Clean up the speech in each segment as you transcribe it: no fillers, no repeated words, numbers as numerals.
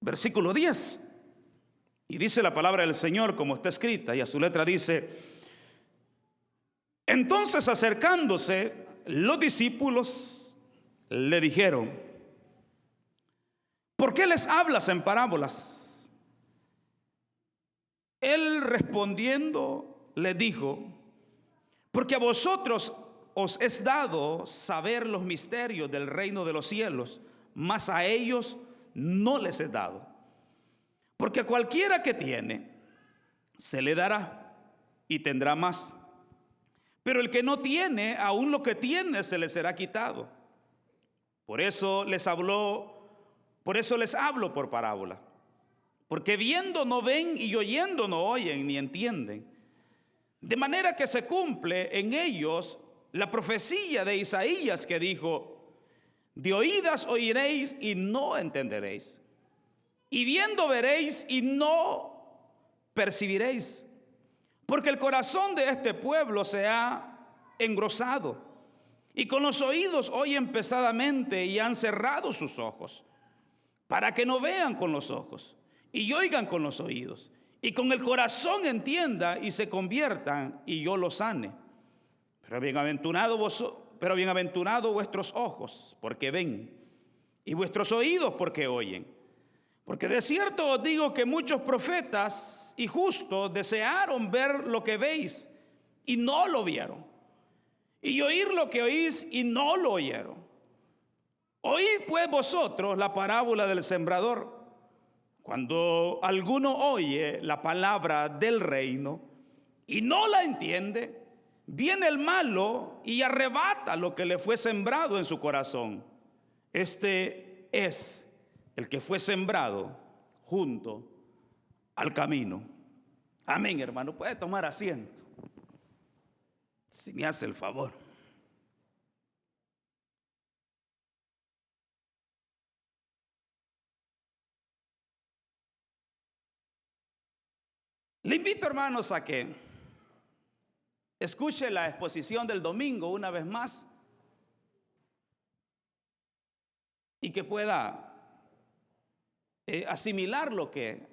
Versículo 10. Y dice la palabra del Señor como está escrita, y a su letra dice: entonces acercándose los discípulos le dijeron: ¿por qué les hablas en parábolas? Él respondiendo les dijo: porque a vosotros os es dado saber los misterios del reino de los cielos, mas a ellos no les es dado. Porque a cualquiera que tiene, se le dará y tendrá más. Pero el que no tiene, aún lo que tiene se le será quitado. Por eso les hablo por parábola. Porque viendo no ven y oyendo no oyen ni entienden. De manera que se cumple en ellos la profecía de Isaías que dijo: de oídas oiréis y no entenderéis. Y viendo veréis y no percibiréis. Porque el corazón de este pueblo se ha engrosado, y con los oídos oyen pesadamente, y han cerrado sus ojos, para que no vean con los ojos, y oigan con los oídos, y con el corazón entienda, y se conviertan, y yo los sane. Pero bienaventurados vuestros ojos, porque ven, y vuestros oídos, porque oyen. Porque de cierto os digo que muchos profetas y justos desearon ver lo que veis y no lo vieron, y oír lo que oís y no lo oyeron. Oíd pues vosotros la parábola del sembrador. Cuando alguno oye la palabra del reino y no la entiende, viene el malo y arrebata lo que le fue sembrado en su corazón. Este es el que fue sembrado junto al camino. Amén, hermano. Puede tomar asiento, si me hace el favor. Le invito, hermanos, a que escuche la exposición del domingo una vez más y que pueda asimilar lo que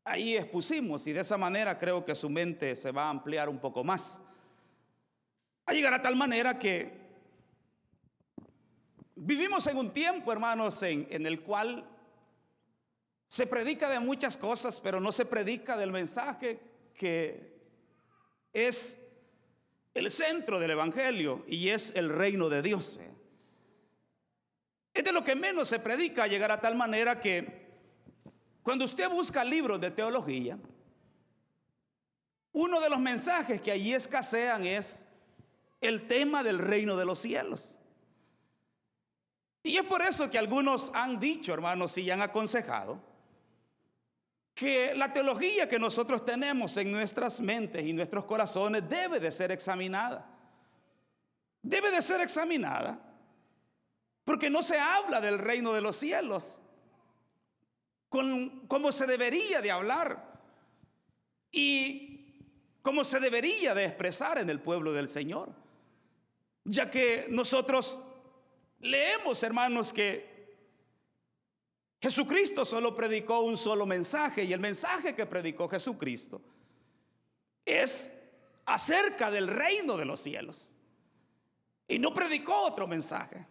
ahí expusimos, y de esa manera creo que su mente se va a ampliar un poco más, a llegar a tal manera que vivimos en un tiempo, hermanos, en el cual se predica de muchas cosas, pero no se predica del mensaje que es el centro del evangelio, y es el reino de Dios. Es de lo que menos se predica, a llegar a tal manera que cuando usted busca libros de teología, uno de los mensajes que allí escasean es el tema del reino de los cielos. Y es por eso que algunos han dicho, hermanos, y han aconsejado que la teología que nosotros tenemos en nuestras mentes y nuestros corazones debe de ser examinada. Debe de ser examinada porque no se habla del reino de los cielos como se debería de hablar y como se debería de expresar en el pueblo del Señor. Ya que nosotros leemos, hermanos, que Jesucristo solo predicó un solo mensaje, y el mensaje que predicó Jesucristo es acerca del reino de los cielos, y no predicó otro mensaje,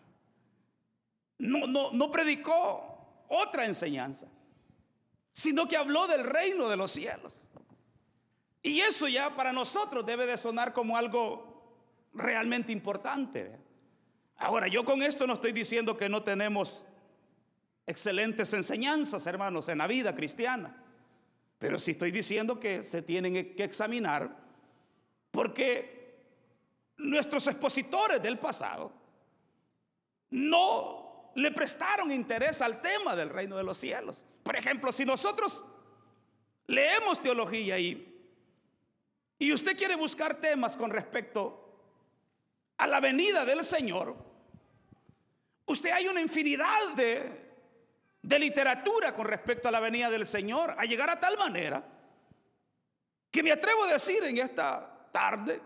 no predicó otra enseñanza, sino que habló del reino de los cielos. Y eso ya para nosotros debe de sonar como algo realmente importante. Ahora, yo con esto no estoy diciendo que no tenemos excelentes enseñanzas, hermanos, en la vida cristiana, pero sí estoy diciendo que se tienen que examinar, porque nuestros expositores del pasado no le prestaron interés al tema del reino de los cielos. Por ejemplo, si nosotros leemos teología y usted quiere buscar temas con respecto a la venida del Señor, usted hay una infinidad de literatura con respecto a la venida del Señor, a llegar a tal manera que me atrevo a decir en esta tarde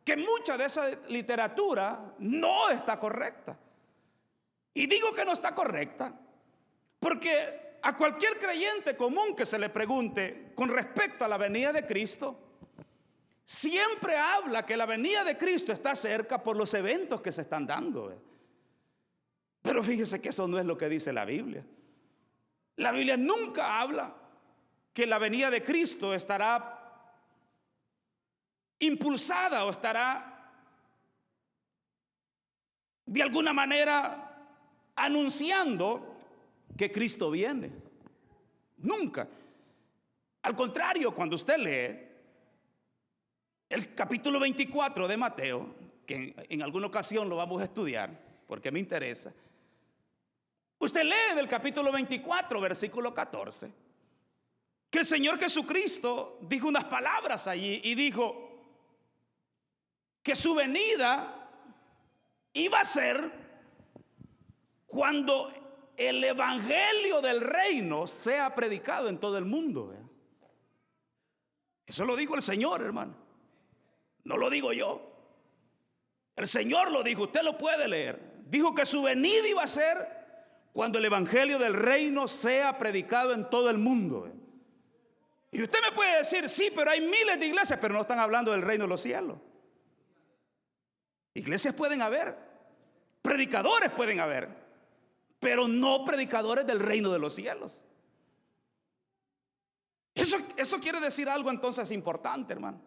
que mucha de esa literatura no está correcta. Y digo que no está correcta porque a cualquier creyente común que se le pregunte con respecto a la venida de Cristo, siempre habla que la venida de Cristo está cerca por los eventos que se están dando. Pero fíjese que eso no es lo que dice la Biblia. La Biblia nunca habla que la venida de Cristo estará impulsada o estará de alguna manera anunciando que Cristo viene. Nunca. Al contrario, cuando usted lee el capítulo 24 de Mateo, que en alguna ocasión lo vamos a estudiar porque me interesa, usted lee en el capítulo 24, versículo 14, que el Señor Jesucristo dijo unas palabras allí y dijo que su venida iba a ser cuando el evangelio del reino sea predicado en todo el mundo. Eso lo dijo el Señor, hermano. No lo digo yo. El Señor lo dijo, usted lo puede leer. Dijo que su venida iba a ser cuando el evangelio del reino sea predicado en todo el mundo. Y usted me puede decir, sí, pero hay miles de iglesias, pero no están hablando del reino de los cielos. Iglesias pueden haber, predicadores pueden haber, pero no predicadores del reino de los cielos. Eso quiere decir algo entonces importante, hermano.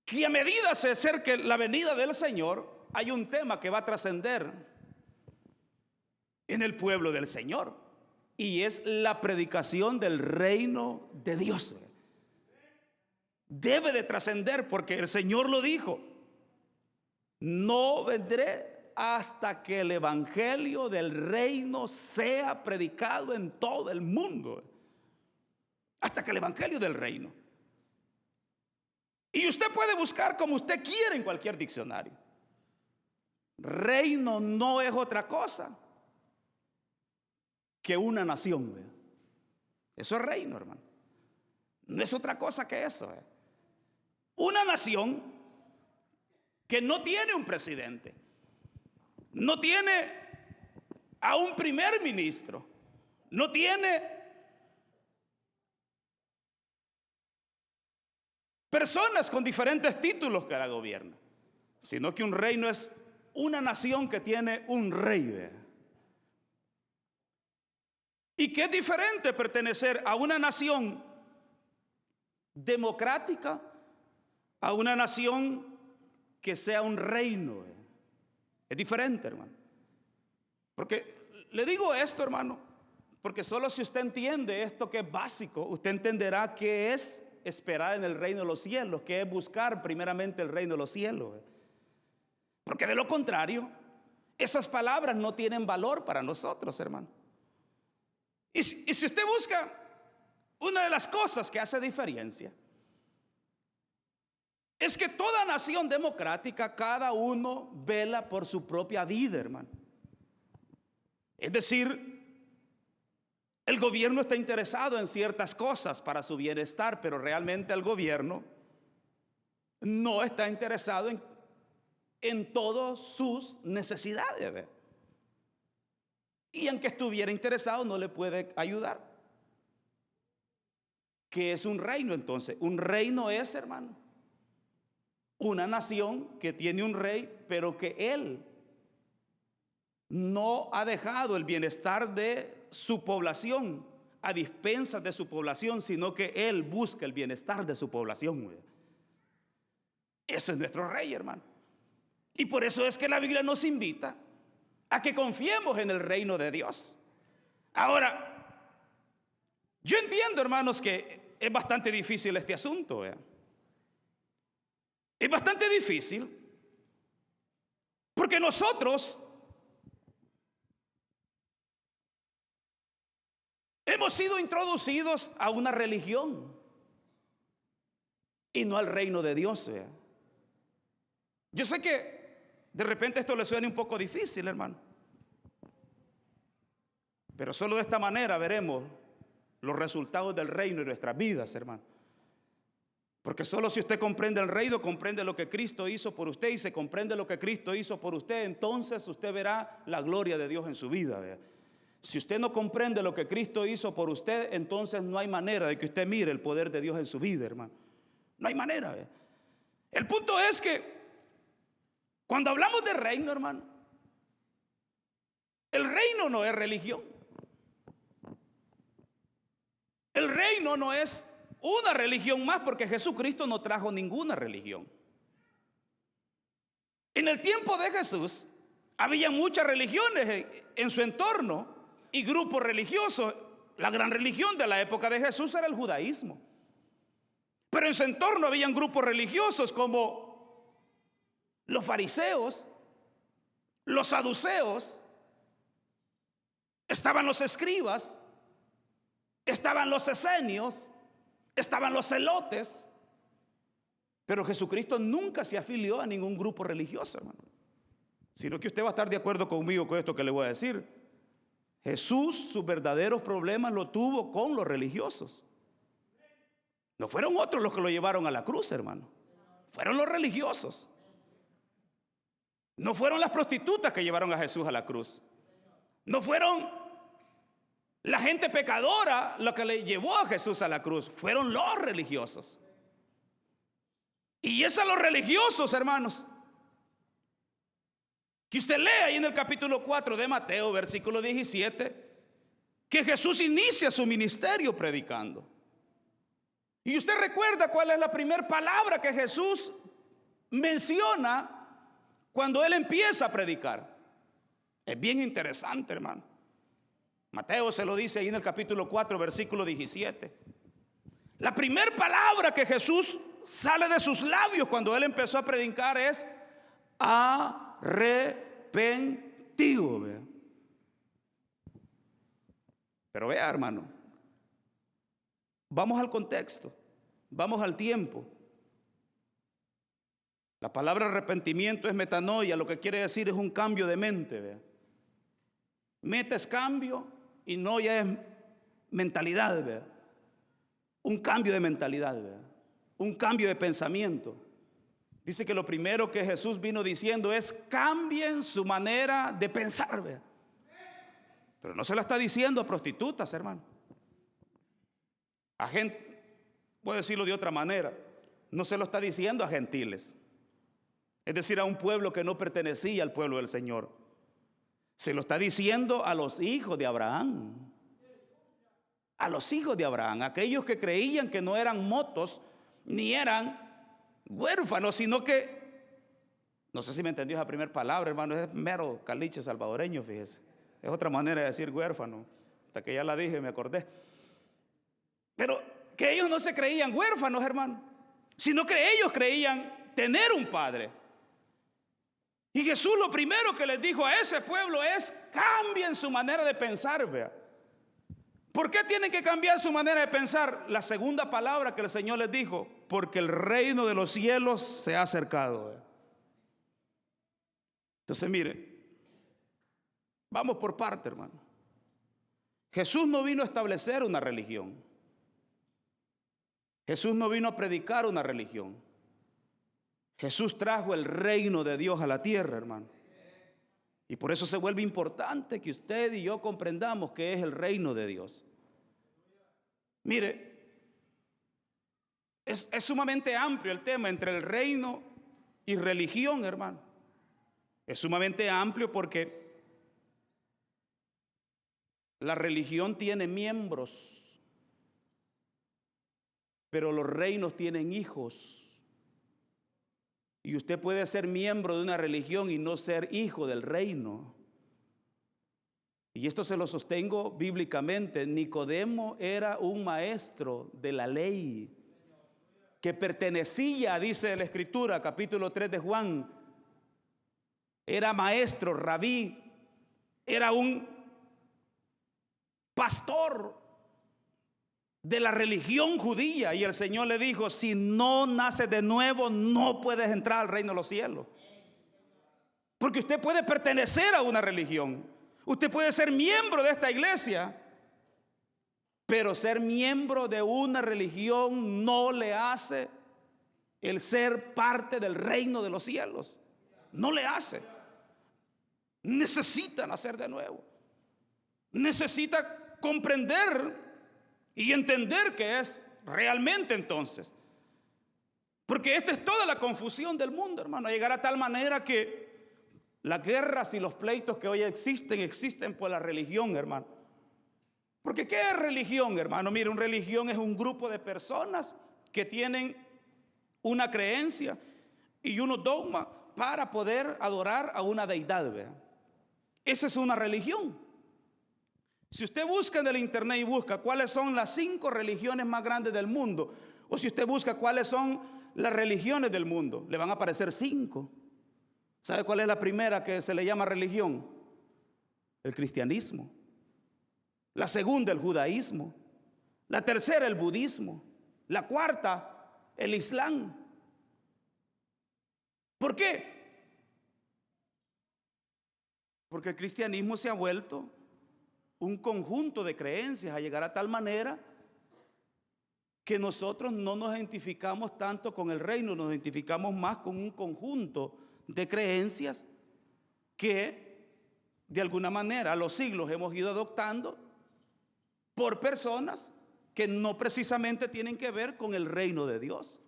Que a medida se acerque la venida del Señor, hay un tema que va a trascender en el pueblo del Señor, y es la predicación del reino de Dios. Debe de trascender porque el Señor lo dijo: no vendré hasta que el evangelio del reino sea predicado en todo el mundo. Hasta que el evangelio del reino. Y usted puede buscar como usted quiera en cualquier diccionario. Reino no es otra cosa que una nación. Eso es reino, hermano. No es otra cosa que eso. Una nación que no tiene un presidente, no tiene a un primer ministro, no tiene personas con diferentes títulos que la gobiernan, sino que un reino es una nación que tiene un rey. Y que es diferente pertenecer a una nación democrática a una nación que sea un reino. Es diferente, hermano. Porque le digo esto, hermano, porque solo si usted entiende esto que es básico, usted entenderá qué es esperar en el reino de los cielos, que es buscar primeramente el reino de los cielos. Porque de lo contrario, esas palabras no tienen valor para nosotros, hermano. Y si usted busca, una de las cosas que hace diferencia es que toda nación democrática, cada uno vela por su propia vida, hermano. Es decir, el gobierno está interesado en ciertas cosas para su bienestar, pero realmente el gobierno no está interesado en todas sus necesidades. Y aunque estuviera interesado, no le puede ayudar. ¿Qué es un reino entonces? Un reino es, hermano, una nación que tiene un rey, pero que él no ha dejado el bienestar de su población a dispensas de su población, sino que él busca el bienestar de su población. Ese es nuestro rey, hermano. Y por eso es que la Biblia nos invita a que confiemos en el reino de Dios. Ahora, yo entiendo, hermanos, que es bastante difícil este asunto. Es bastante difícil porque nosotros hemos sido introducidos a una religión y no al reino de Dios. Yo sé que de repente esto le suena un poco difícil, hermano, pero solo de esta manera veremos los resultados del reino en nuestras vidas, hermano. Porque solo si usted comprende el reino, comprende lo que Cristo hizo por usted, y se comprende lo que Cristo hizo por usted, entonces usted verá la gloria de Dios en su vida. Si usted no comprende lo que Cristo hizo por usted, entonces no hay manera de que usted mire el poder de Dios en su vida, hermano. No hay manera. El punto es que cuando hablamos de reino, hermano, el reino no es religión. El reino no es una religión más, porque Jesucristo no trajo ninguna religión. En el tiempo de Jesús había muchas religiones en su entorno y grupos religiosos. La gran religión de la época de Jesús era el judaísmo. Pero en su entorno habían grupos religiosos como los fariseos, los saduceos, estaban los escribas, estaban los esenios, estaban los celotes. Pero Jesucristo nunca se afilió a ningún grupo religioso, hermano. Sino que usted va a estar de acuerdo conmigo con esto que le voy a decir. Jesús, sus verdaderos problemas lo tuvo con los religiosos. No fueron otros los que lo llevaron a la cruz, hermano. Fueron los religiosos. No fueron las prostitutas que llevaron a Jesús a la cruz. No fueron la gente pecadora lo que le llevó a Jesús a la cruz. Fueron los religiosos. Y es a los religiosos, hermanos, que usted lee ahí en el capítulo 4 de Mateo, versículo 17, que Jesús inicia su ministerio predicando. Y usted recuerda cuál es la primera palabra que Jesús menciona cuando Él empieza a predicar. Es bien interesante, hermano. Mateo se lo dice ahí en el capítulo 4, versículo 17. La primera palabra que Jesús sale de sus labios cuando Él empezó a predicar es arrepentido. ¿Vea? Pero vea, hermano, vamos al contexto, vamos al tiempo. La palabra arrepentimiento es metanoia, lo que quiere decir es un cambio de mente. ¿Vea? Meta es cambio y noia es mentalidad. ¿Vea? Un cambio de mentalidad, ¿vea? Un cambio de pensamiento. Dice que lo primero que Jesús vino diciendo es: cambien su manera de pensar. ¿Vea? Pero no se la está diciendo a prostitutas, hermano. A gente, puedo decirlo de otra manera, no se lo está diciendo a gentiles. Es decir, a un pueblo que no pertenecía al pueblo del Señor. Se lo está diciendo a los hijos de Abraham. A los hijos de Abraham, aquellos que creían que no eran motos ni eran huérfanos, sino que, no sé si me entendió esa primera palabra, hermano, es mero caliche salvadoreño, fíjese. Es otra manera de decir huérfano. Hasta que ya la dije, me acordé. Pero que ellos no se creían huérfanos, hermano, sino que ellos creían tener un padre. Y Jesús lo primero que les dijo a ese pueblo es: cambien su manera de pensar. Vea. ¿Por qué tienen que cambiar su manera de pensar? La segunda palabra que el Señor les dijo: porque el reino de los cielos se ha acercado. Vea. Entonces, mire, vamos por parte, hermano. Jesús no vino a establecer una religión. Jesús no vino a predicar una religión. Jesús trajo el reino de Dios a la tierra, hermano. Y por eso se vuelve importante que usted y yo comprendamos qué es el reino de Dios. Mire, es sumamente amplio el tema entre el reino y religión, hermano. Es sumamente amplio porque la religión tiene miembros, pero los reinos tienen hijos. Y usted puede ser miembro de una religión y no ser hijo del reino. Y esto se lo sostengo bíblicamente. Nicodemo era un maestro de la ley que pertenecía, dice la Escritura, capítulo 3 de Juan. Era maestro, rabí, era un pastor de la religión judía, y el Señor le dijo: si no naces de nuevo, no puedes entrar al reino de los cielos. Porque usted puede pertenecer a una religión, usted puede ser miembro de esta iglesia, pero ser miembro de una religión no le hace el ser parte del reino de los cielos. No le hace. Necesita nacer de nuevo. necesita comprender y entender qué es realmente entonces. Porque esta es toda la confusión del mundo, hermano. Llegar a tal manera que las guerras y los pleitos que hoy existen por la religión, hermano. Porque ¿qué es religión, hermano? Mire, una religión es un grupo de personas que tienen una creencia y unos dogmas para poder adorar a una deidad, ¿verdad? Esa es una religión. Si usted busca en el internet y busca cuáles son las 5 religiones más grandes del mundo, o si usted busca cuáles son las religiones del mundo, le van a aparecer 5. ¿Sabe cuál es la primera que se le llama religión? El cristianismo. La segunda, el judaísmo. La tercera, el budismo. La cuarta, el islam. ¿Por qué? Porque el cristianismo se ha vuelto un conjunto de creencias a llegar a tal manera que nosotros no nos identificamos tanto con el reino, nos identificamos más con un conjunto de creencias que de alguna manera a los siglos hemos ido adoptando por personas que no precisamente tienen que ver con el reino de Dios.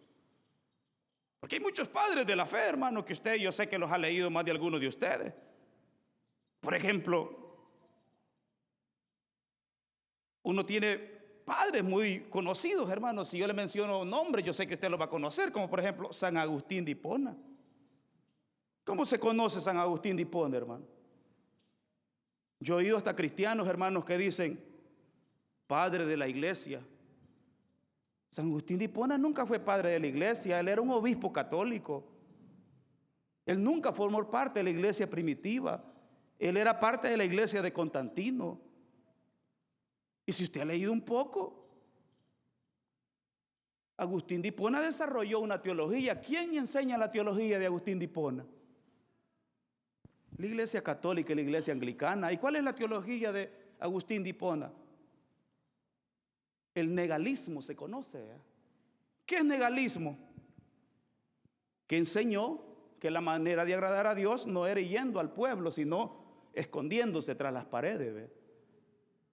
Porque hay muchos padres de la fe, hermano, que yo sé que los ha leído más de algunos de ustedes. Por ejemplo, uno tiene padres muy conocidos, hermanos. Si yo le menciono nombres, yo sé que usted los va a conocer, como por ejemplo San Agustín de Hipona. ¿Cómo se conoce San Agustín de Hipona, hermano? Yo he oído hasta cristianos, hermanos, que dicen padre de la iglesia. San Agustín de Hipona nunca fue padre de la iglesia, él era un obispo católico. Él nunca formó parte de la iglesia primitiva, él era parte de la iglesia de Constantino. Y si usted ha leído un poco, Agustín de Hipona desarrolló una teología. ¿Quién enseña la teología de Agustín de Hipona? La iglesia católica y la iglesia anglicana. ¿Y cuál es la teología de Agustín de Hipona? El negalismo se conoce, ¿eh? ¿Qué es negalismo? Que enseñó que la manera de agradar a Dios no era yendo al pueblo, sino escondiéndose tras las paredes, ¿ve?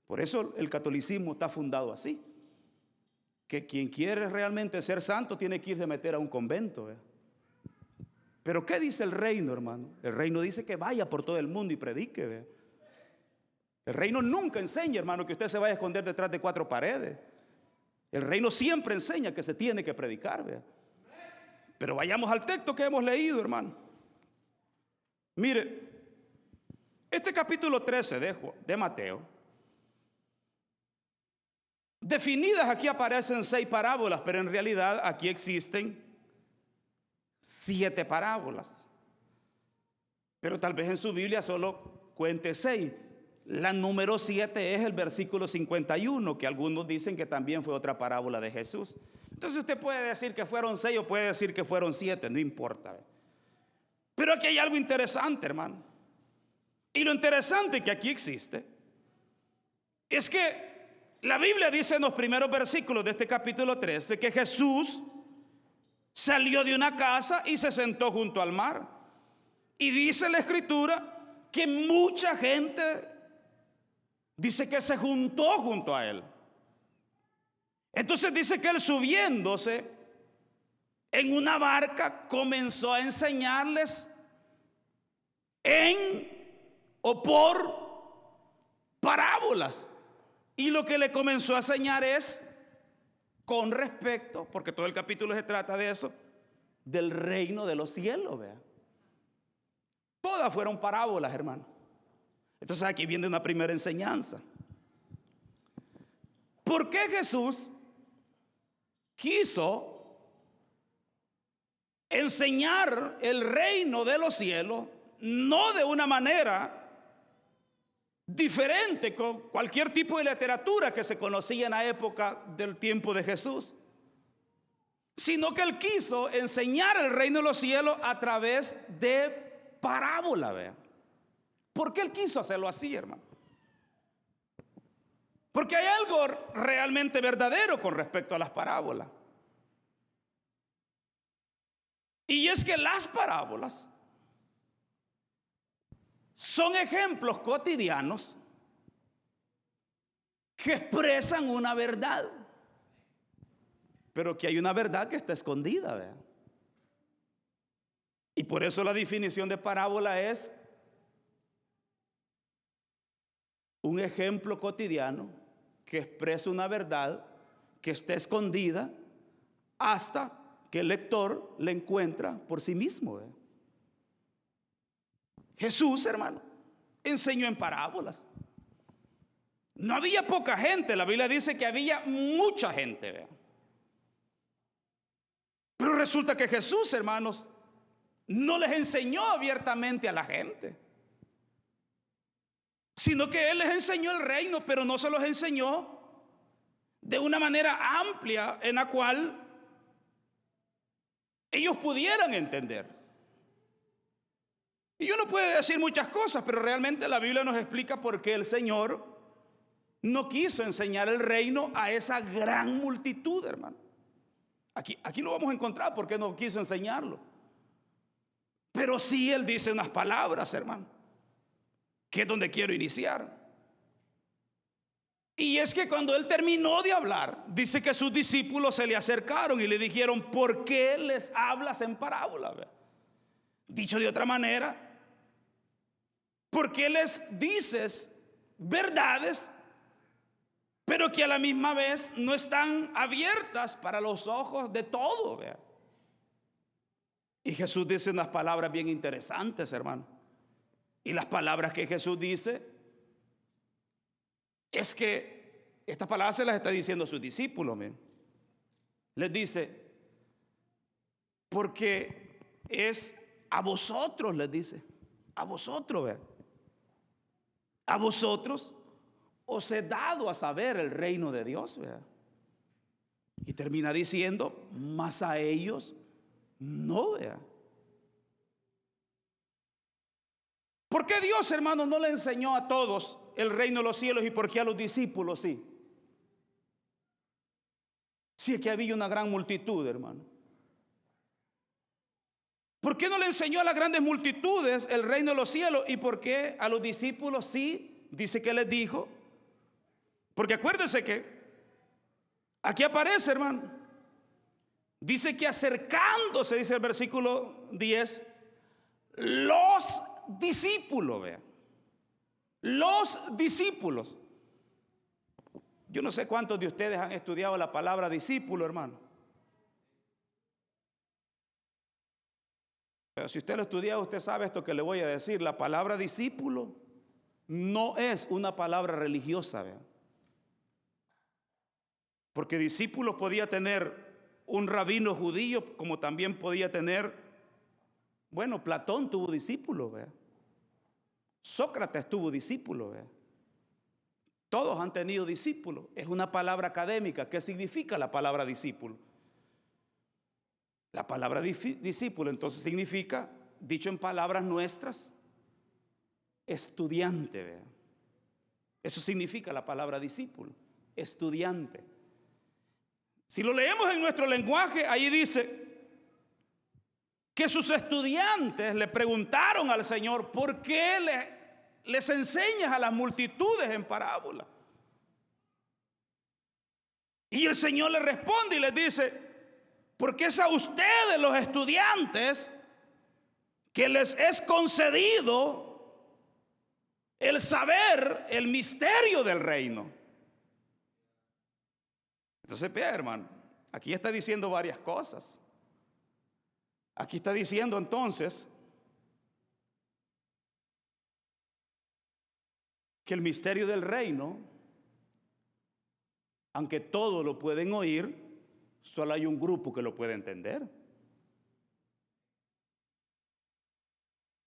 Por eso el catolicismo está fundado así, que quien quiere realmente ser santo tiene que irse a meter a un convento, ¿ve? Pero ¿qué dice el reino, hermano? El reino dice que vaya por todo el mundo y predique, ¿ve? El reino nunca enseña, hermano, que usted se vaya a esconder detrás de 4 paredes. El reino siempre enseña que se tiene que predicar, ¿ve? Pero vayamos al texto que hemos leído, hermano. Mire, este capítulo 13 de Mateo, definidas aquí aparecen 6 parábolas, pero en realidad aquí existen 7 parábolas. Pero tal vez en su Biblia solo cuente 6. La número 7 es el versículo 51, que algunos dicen que también fue otra parábola de Jesús. Entonces usted puede decir que fueron 6 o puede decir que fueron 7, no importa. Pero aquí hay algo interesante, hermano. Y lo interesante que aquí existe es que la Biblia dice en los primeros versículos de este capítulo 13 que Jesús salió de una casa y se sentó junto al mar. Y dice la Escritura que mucha gente dice que se juntó junto a él. Entonces dice que él, subiéndose en una barca, comenzó a enseñarles por parábolas. Y lo que le comenzó a enseñar es con respecto, porque todo el capítulo se trata de eso, del reino de los cielos, vea. Todas fueron parábolas, hermano. Entonces aquí viene una primera enseñanza. ¿Por qué Jesús quiso enseñar el reino de los cielos no de una manera diferente con cualquier tipo de literatura que se conocía en la época del tiempo de Jesús, sino que él quiso enseñar el reino de los cielos a través de parábola? Vea. ¿Por qué él quiso hacerlo así, hermano? Porque hay algo realmente verdadero con respecto a las parábolas. Y es que las parábolas son ejemplos cotidianos que expresan una verdad, pero que hay una verdad que está escondida, ¿verdad? Y por eso la definición de parábola es un ejemplo cotidiano que expresa una verdad que está escondida hasta que el lector la encuentra por sí mismo, ¿verdad? Jesús, hermano, enseñó en parábolas. No había poca gente, la Biblia dice que había mucha gente, ¿verdad? Pero resulta que Jesús, hermanos, no les enseñó abiertamente a la gente, sino que Él les enseñó el reino, pero no se los enseñó de una manera amplia en la cual ellos pudieran entender. Y uno puede decir muchas cosas, pero realmente la Biblia nos explica por qué el Señor no quiso enseñar el reino a esa gran multitud, hermano. Aquí lo vamos a encontrar, por qué no quiso enseñarlo. Pero sí Él dice unas palabras, hermano, que es donde quiero iniciar. Y es que cuando Él terminó de hablar, dice que sus discípulos se le acercaron y le dijeron: ¿por qué les hablas en parábola? Dicho de otra manera, ¿por qué les dices verdades, pero que a la misma vez no están abiertas para los ojos de todos? Y Jesús dice unas palabras bien interesantes, hermano. Y las palabras que Jesús dice es que estas palabras se las está diciendo a sus discípulos. Les dice: porque es a vosotros, les dice, a vosotros, a vosotros os he dado a saber el reino de Dios, y termina diciendo: mas a ellos no, ¿Por qué Dios, hermano, no le enseñó a todos el reino de los cielos y por qué a los discípulos sí? Si es que había una gran multitud, hermano. ¿Por qué no le enseñó a las grandes multitudes el reino de los cielos y por qué a los discípulos sí? Dice que les dijo. Porque acuérdense que aquí aparece, hermano. Dice que acercándose, dice el versículo 10, los discípulos, vean. Los discípulos. Yo no sé cuántos de ustedes han estudiado la palabra discípulo, hermano. Pero si usted lo estudia, usted sabe esto que le voy a decir. La palabra discípulo no es una palabra religiosa, vean. Porque discípulo podía tener un rabino judío, como también podía tener, bueno, Platón tuvo discípulos, ¿verdad? Sócrates tuvo discípulos, ¿verdad? Todos han tenido discípulos. Es una palabra académica. ¿Qué significa la palabra discípulo? La palabra discípulo entonces significa, dicho en palabras nuestras, estudiante, ¿verdad? Eso significa la palabra discípulo, estudiante. Si lo leemos en nuestro lenguaje, ahí dice que sus estudiantes le preguntaron al Señor: ¿por qué les enseñas a las multitudes en parábola? Y el Señor le responde y les dice: porque es a ustedes, los estudiantes, que les es concedido el saber el misterio del reino. Entonces, vea, hermano, aquí está diciendo varias cosas. Aquí está diciendo entonces que el misterio del reino, aunque todos lo pueden oír, solo hay un grupo que lo puede entender.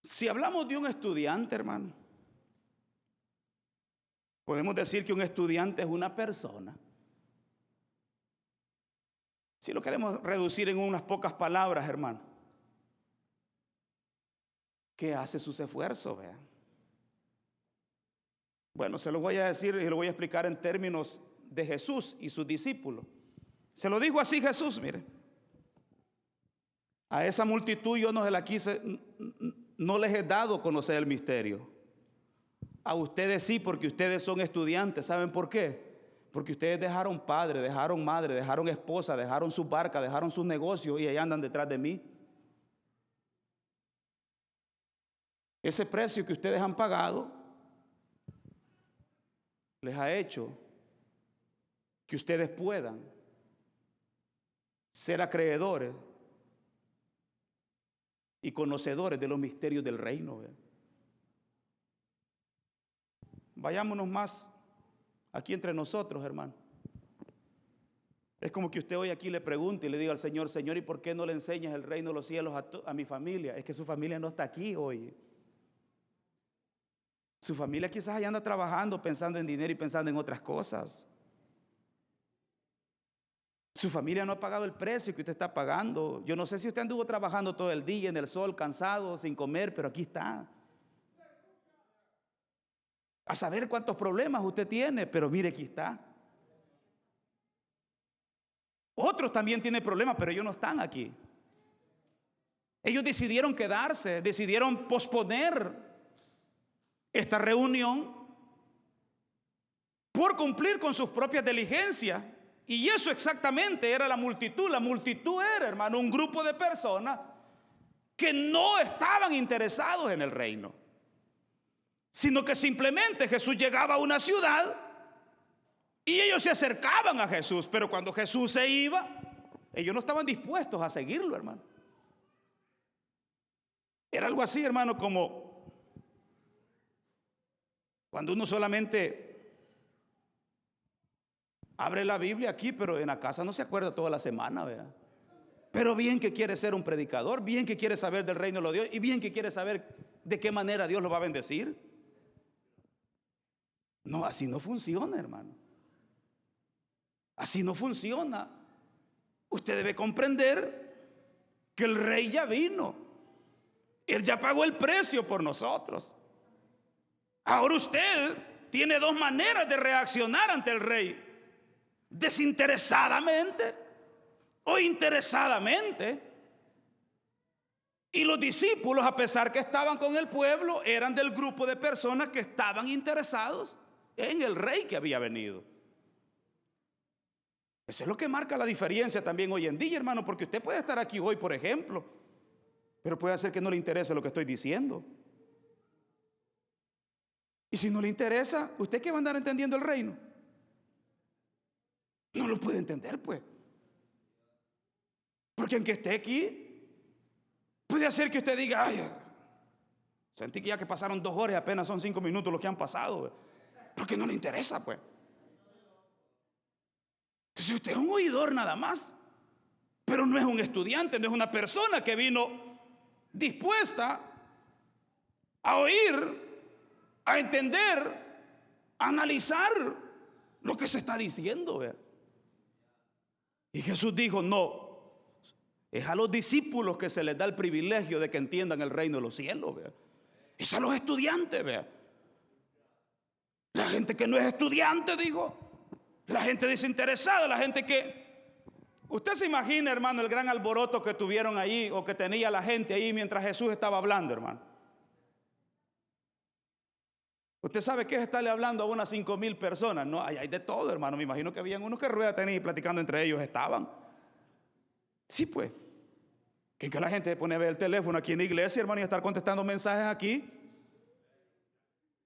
Si hablamos de un estudiante, hermano, podemos decir que un estudiante es una persona. Si lo queremos reducir en unas pocas palabras, hermano, que hace sus esfuerzos, vean. Bueno, se lo voy a decir y lo voy a explicar en términos de Jesús y sus discípulos. Se lo dijo así Jesús, mire: a esa multitud yo no se la quise, no les he dado a conocer el misterio. A ustedes sí, porque ustedes son estudiantes. ¿Saben por qué? Porque ustedes dejaron padre, dejaron madre, dejaron esposa, dejaron su barca, dejaron sus negocios y ahí andan detrás de mí. Ese precio que ustedes han pagado les ha hecho que ustedes puedan ser acreedores y conocedores de los misterios del reino. ¿Ve? Vayámonos más aquí entre nosotros, hermano. Es como que usted hoy aquí le pregunte y le diga al Señor: Señor, ¿y por qué no le enseñas el reino de los cielos a mi familia? Es que su familia no está aquí hoy. Su familia quizás allá anda trabajando, pensando en dinero y pensando en otras cosas. Su familia no ha pagado el precio que usted está pagando. Yo no sé si usted anduvo trabajando todo el día en el sol, cansado, sin comer, pero aquí está. A saber cuántos problemas usted tiene, pero mire, aquí está. Otros también tienen problemas, pero ellos no están aquí. Ellos decidieron quedarse, decidieron posponer esta reunión por cumplir con sus propias diligencias. Y eso exactamente era la multitud. La multitud era, hermano, un grupo de personas que no estaban interesados en el reino, sino que simplemente Jesús llegaba a una ciudad y ellos se acercaban a Jesús, pero cuando Jesús se iba, ellos no estaban dispuestos a seguirlo, hermano. Era algo así, hermano, como cuando uno solamente abre la Biblia aquí, pero en la casa no se acuerda toda la semana, ¿verdad? Pero bien que quiere ser un predicador, bien que quiere saber del reino de Dios y bien que quiere saber de qué manera Dios lo va a bendecir. No, así no funciona, hermano. Así no funciona. Usted debe comprender que el rey ya vino. Él ya pagó el precio por nosotros. Ahora usted tiene dos maneras de reaccionar ante el rey: desinteresadamente o interesadamente. Y los discípulos, a pesar que estaban con el pueblo, eran del grupo de personas que estaban interesados en el rey que había venido. Eso es lo que marca la diferencia también hoy en día, hermano, porque usted puede estar aquí hoy, por ejemplo, pero puede ser que no le interese lo que estoy diciendo. Y si no le interesa, ¿usted qué va a andar entendiendo el reino? No lo puede entender, pues. Porque aunque esté aquí, puede hacer que usted diga: ay, sentí que ya que pasaron 2 horas y apenas son 5 minutos los que han pasado. Porque no le interesa, pues. Entonces usted es un oidor nada más, pero no es un estudiante, no es una persona que vino dispuesta a oír, a entender, a analizar lo que se está diciendo, ¿verdad? Y Jesús dijo: no, es a los discípulos que se les da el privilegio de que entiendan el reino de los cielos, ¿verdad? Es a los estudiantes, ¿verdad? La gente que no es estudiante, dijo, la gente desinteresada, la gente que... Usted se imagina, hermano, el gran alboroto que tuvieron ahí o que tenía la gente ahí mientras Jesús estaba hablando, hermano. Usted sabe que es estarle hablando a unas 5,000 personas. No, hay de todo, hermano. Me imagino que habían unos que rueda tenis y platicando entre ellos estaban. Sí, pues. Que la gente pone a ver el teléfono aquí en la iglesia, hermano, y estar contestando mensajes aquí.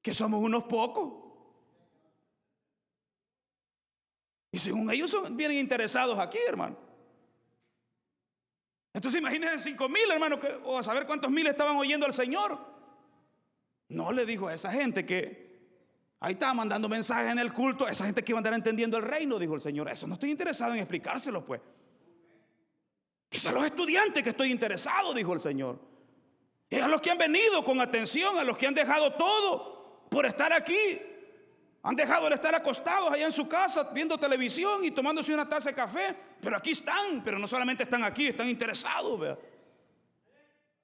Que somos unos pocos. Y según ellos vienen interesados aquí, hermano. Entonces imagínense 5,000, hermano, o a saber cuántos mil estaban oyendo al Señor. No le dijo a esa gente que ahí estaba mandando mensajes en el culto, a esa gente que iba a andar entendiendo el reino, dijo el Señor. Eso no estoy interesado en explicárselo, pues. Es a los estudiantes que estoy interesado, dijo el Señor. Es a los que han venido con atención, a los que han dejado todo por estar aquí. Han dejado de estar acostados allá en su casa viendo televisión y tomándose una taza de café, pero aquí están, pero no solamente están aquí, están interesados, ¿verdad?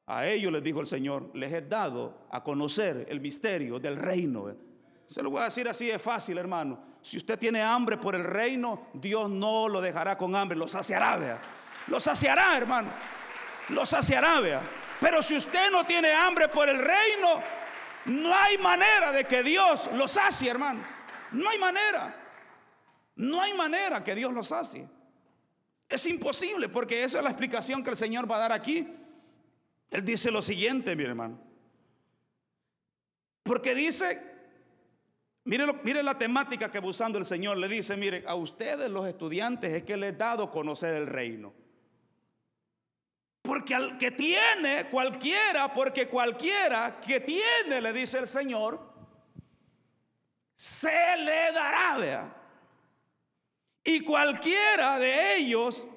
A ellos les dijo el Señor: les he dado a conocer el misterio del reino, ¿verdad? Se lo voy a decir así de fácil, hermano. Si usted tiene hambre por el reino, Dios no lo dejará con hambre, lo saciará, ¿verdad? Lo saciará, hermano. Lo saciará, ¿verdad? Pero si usted no tiene hambre por el reino, no hay manera de que Dios lo sacie, hermano. No hay manera. No hay manera que Dios lo sacie. Es imposible, porque esa es la explicación que el Señor va a dar aquí. Él dice lo siguiente, mi hermano. Porque dice, mire la temática que va usando el Señor. Le dice, mire, a ustedes los estudiantes es que les he dado a conocer el reino. Porque al que tiene, porque cualquiera que tiene, le dice el Señor, se le dará, vea. Y cualquiera de ellos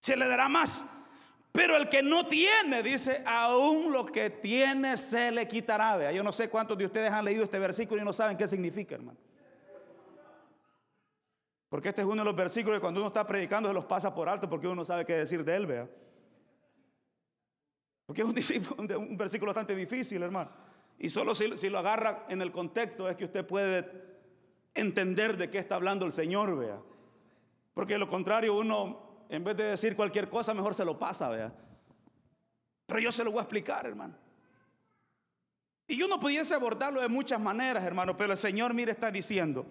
se le dará más. Pero el que no tiene, dice, aún lo que tiene se le quitará. Vea, yo no sé cuántos de ustedes han leído este versículo y no saben qué significa, hermano. Porque este es uno de los versículos que cuando uno está predicando se los pasa por alto porque uno no sabe qué decir de él, vea. Porque es un versículo bastante difícil, hermano. Y solo si lo agarra en el contexto es que usted puede entender de qué está hablando el Señor, vea. Porque de lo contrario uno, en vez de decir cualquier cosa, mejor se lo pasa, vea. Pero yo se lo voy a explicar, hermano. Y uno pudiese abordarlo de muchas maneras, hermano, pero el Señor, mire, está diciendo.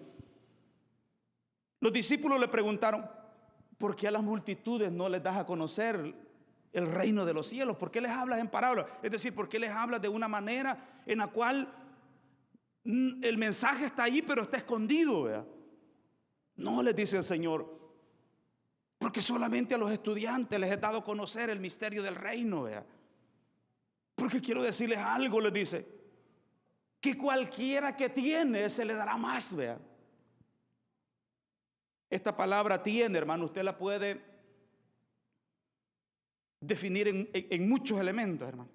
Los discípulos le preguntaron, ¿por qué a las multitudes no les das a conocer el reino de los cielos? ¿Por qué les hablas en parábolas? Es decir, ¿por qué les hablas de una manera en la cual el mensaje está ahí, pero está escondido, ¿verdad? No, les dice el Señor, porque solamente a los estudiantes les he dado a conocer el misterio del reino, ¿verdad? Porque quiero decirles algo, les dice, que cualquiera que tiene se le dará más, ¿verdad? Esta palabra tiene, hermano, usted la puede definir en muchos elementos, hermano.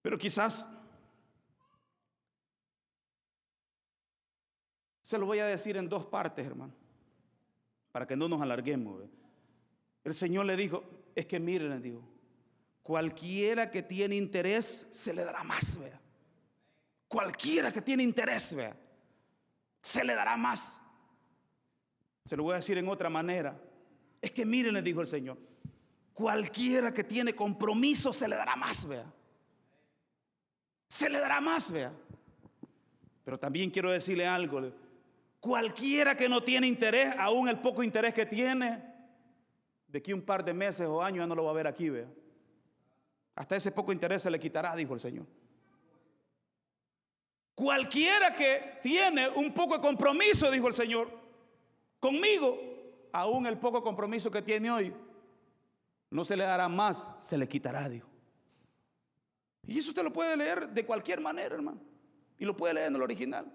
Pero quizás se lo voy a decir en dos partes, hermano, para que no nos alarguemos, ¿ve? El Señor le dijo, es que miren, le digo, cualquiera que tiene interés se le dará más, vea. Cualquiera que tiene interés, vea, se le dará más. Se lo voy a decir en otra manera. Es que miren, le dijo el Señor, cualquiera que tiene compromiso se le dará más, vea. Se le dará más, vea. Pero también quiero decirle algo. Cualquiera que no tiene interés, aún el poco interés que tiene, de aquí un par de meses o años ya no lo va a ver aquí, vea. Hasta ese poco interés se le quitará, dijo el Señor. Cualquiera que tiene un poco de compromiso, dijo el Señor, conmigo, aún el poco compromiso que tiene hoy, no se le dará más, se le quitará, dijo. Y eso usted lo puede leer de cualquier manera, hermano. Y lo puede leer en el original.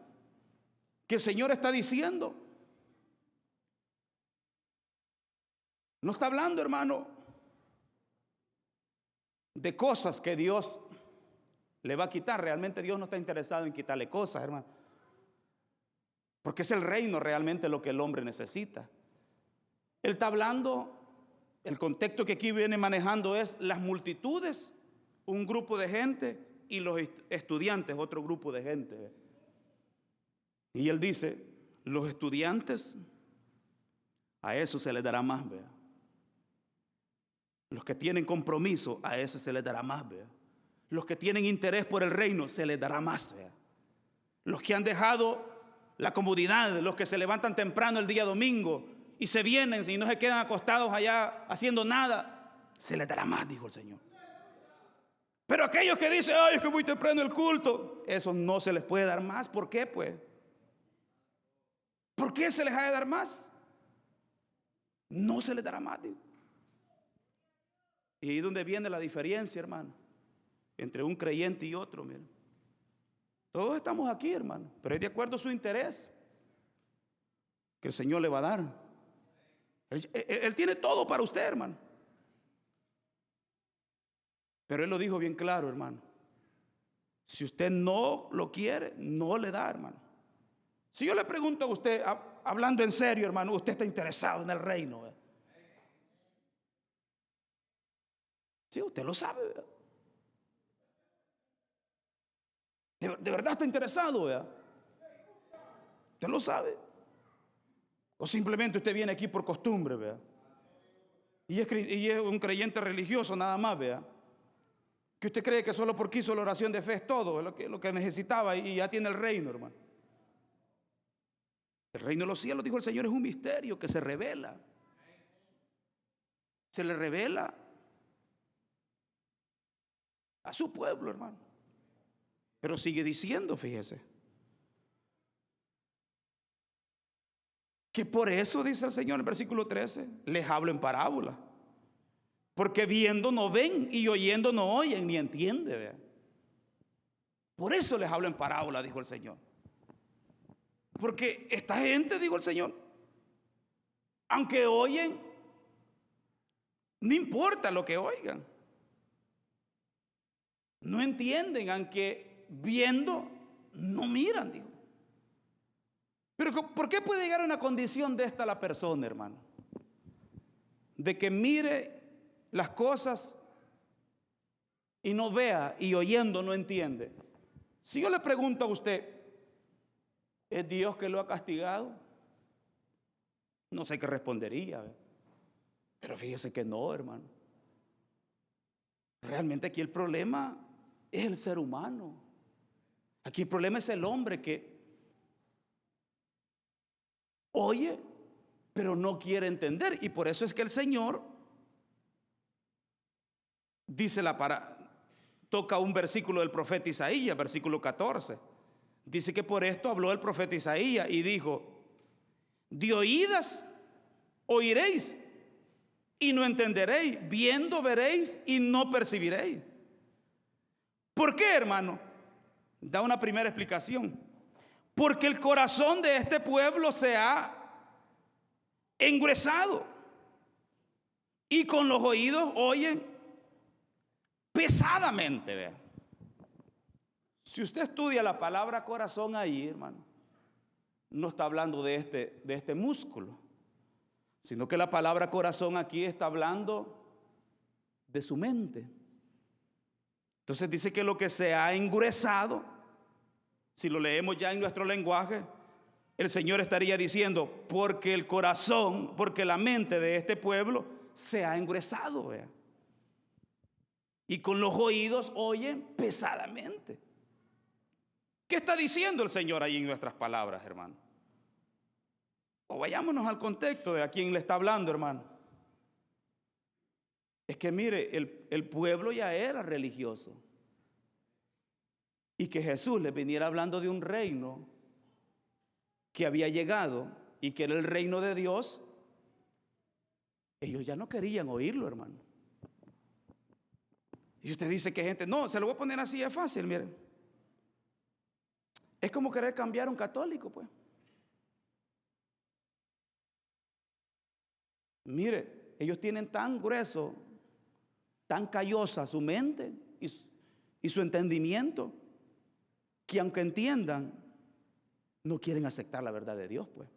Que el Señor está diciendo. No está hablando, hermano, de cosas que Dios le va a quitar. Realmente Dios no está interesado en quitarle cosas, hermano. Porque es el reino realmente lo que el hombre necesita. Él está hablando, el contexto que aquí viene manejando es las multitudes, un grupo de gente, y los estudiantes, otro grupo de gente. Y él dice, los estudiantes, a eso se les dará más, vea. Los que tienen compromiso, a eso se les dará más, vea. Los que tienen interés por el reino, se les dará más, vea. Los que han dejado la comodidad, los que se levantan temprano el día domingo y se vienen y no se quedan acostados allá haciendo nada, se les dará más, dijo el Señor. Pero aquellos que dicen, ay, es que muy temprano el culto, eso no se les puede dar más. ¿Por qué, pues? ¿Por qué se les ha de dar más? No se les dará más, digo. Y ahí es donde viene la diferencia, hermano, entre un creyente y otro, miren. Todos estamos aquí, hermano, pero es de acuerdo a su interés que el Señor le va a dar. Él tiene todo para usted, hermano. Pero Él lo dijo bien claro, hermano. Si usted no lo quiere, no le da, hermano. Si yo le pregunto a usted, hablando en serio, hermano, usted está interesado en el reino, ¿eh? Sí, usted lo sabe, ¿verdad? De verdad está interesado, ¿verdad? Usted lo sabe. O simplemente usted viene aquí por costumbre, ¿verdad? Y es un creyente religioso nada más, ¿verdad? Que usted cree que solo porque hizo la oración de fe es todo, es lo que necesitaba y ya tiene el reino, hermano. El reino de los cielos, dijo el Señor, es un misterio que se revela. Se le revela a su pueblo, hermano. Pero sigue diciendo, fíjese, que por eso, dice el Señor en el versículo 13, les hablo en parábola. Porque viendo no ven y oyendo no oyen ni entienden. ¿Vea? Por eso les hablo en parábola, dijo el Señor. Porque esta gente, dijo el Señor, aunque oyen, no importa lo que oigan. No entienden, aunque viendo, no miran, dijo. Pero ¿por qué puede llegar a una condición de esta la persona, hermano? De que mire las cosas y no vea, y oyendo no entiende. Si yo le pregunto a usted, ¿es Dios que lo ha castigado? No sé qué respondería, ¿ve? Pero fíjese que no, hermano. Realmente aquí el problema es el ser humano. Aquí el problema es el hombre que oye, pero no quiere entender. Y por eso es que el Señor dice toca un versículo del profeta Isaías, versículo 14. Dice que por esto habló el profeta Isaías y dijo: de oídas oiréis y no entenderéis, viendo veréis y no percibiréis. ¿Por qué, hermano? Da una primera explicación. Porque el corazón de este pueblo se ha engruesado y con los oídos oyen pesadamente. Vean. Si usted estudia la palabra corazón ahí, hermano, no está hablando de este músculo, sino que la palabra corazón aquí está hablando de su mente. Entonces dice que lo que se ha engruesado, si lo leemos ya en nuestro lenguaje, el Señor estaría diciendo, porque el corazón, porque la mente de este pueblo se ha engruesado, vea. Y con los oídos oyen pesadamente. ¿Qué está diciendo el Señor ahí en nuestras palabras, hermano? O vayámonos al contexto de a quién le está hablando, hermano. Es que mire, el pueblo ya era religioso. Y que Jesús les viniera hablando de un reino que había llegado y que era el reino de Dios, ellos ya no querían oírlo, hermano. Y usted dice que gente, no, se lo voy a poner así, es fácil, miren. Es como querer cambiar a un católico, pues. Mire, ellos tienen tan grueso, tan callosa su mente y su entendimiento, que aunque entiendan, no quieren aceptar la verdad de Dios, pues.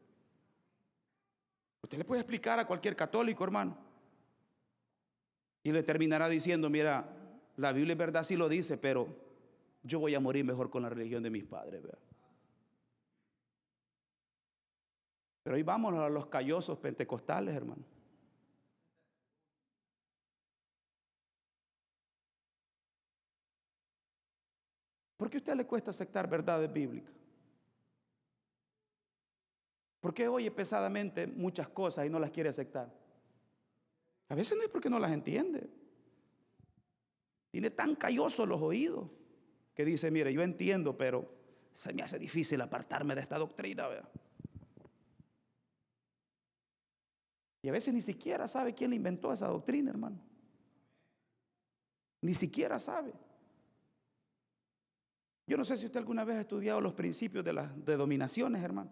Usted le puede explicar a cualquier católico, hermano, y le terminará diciendo, mira, la Biblia es verdad, sí lo dice, pero yo voy a morir mejor con la religión de mis padres, ¿verdad? Pero hoy vámonos a los callosos pentecostales, hermano. ¿Por qué a usted le cuesta aceptar verdades bíblicas? ¿Por qué oye pesadamente muchas cosas y no las quiere aceptar? A veces no es porque no las entiende. Tiene tan callosos los oídos que dice, mire, yo entiendo, pero se me hace difícil apartarme de esta doctrina, ¿verdad? Y a veces ni siquiera sabe quién le inventó esa doctrina, hermano. Ni siquiera sabe. Yo no sé si usted alguna vez ha estudiado los principios de las denominaciones, hermano.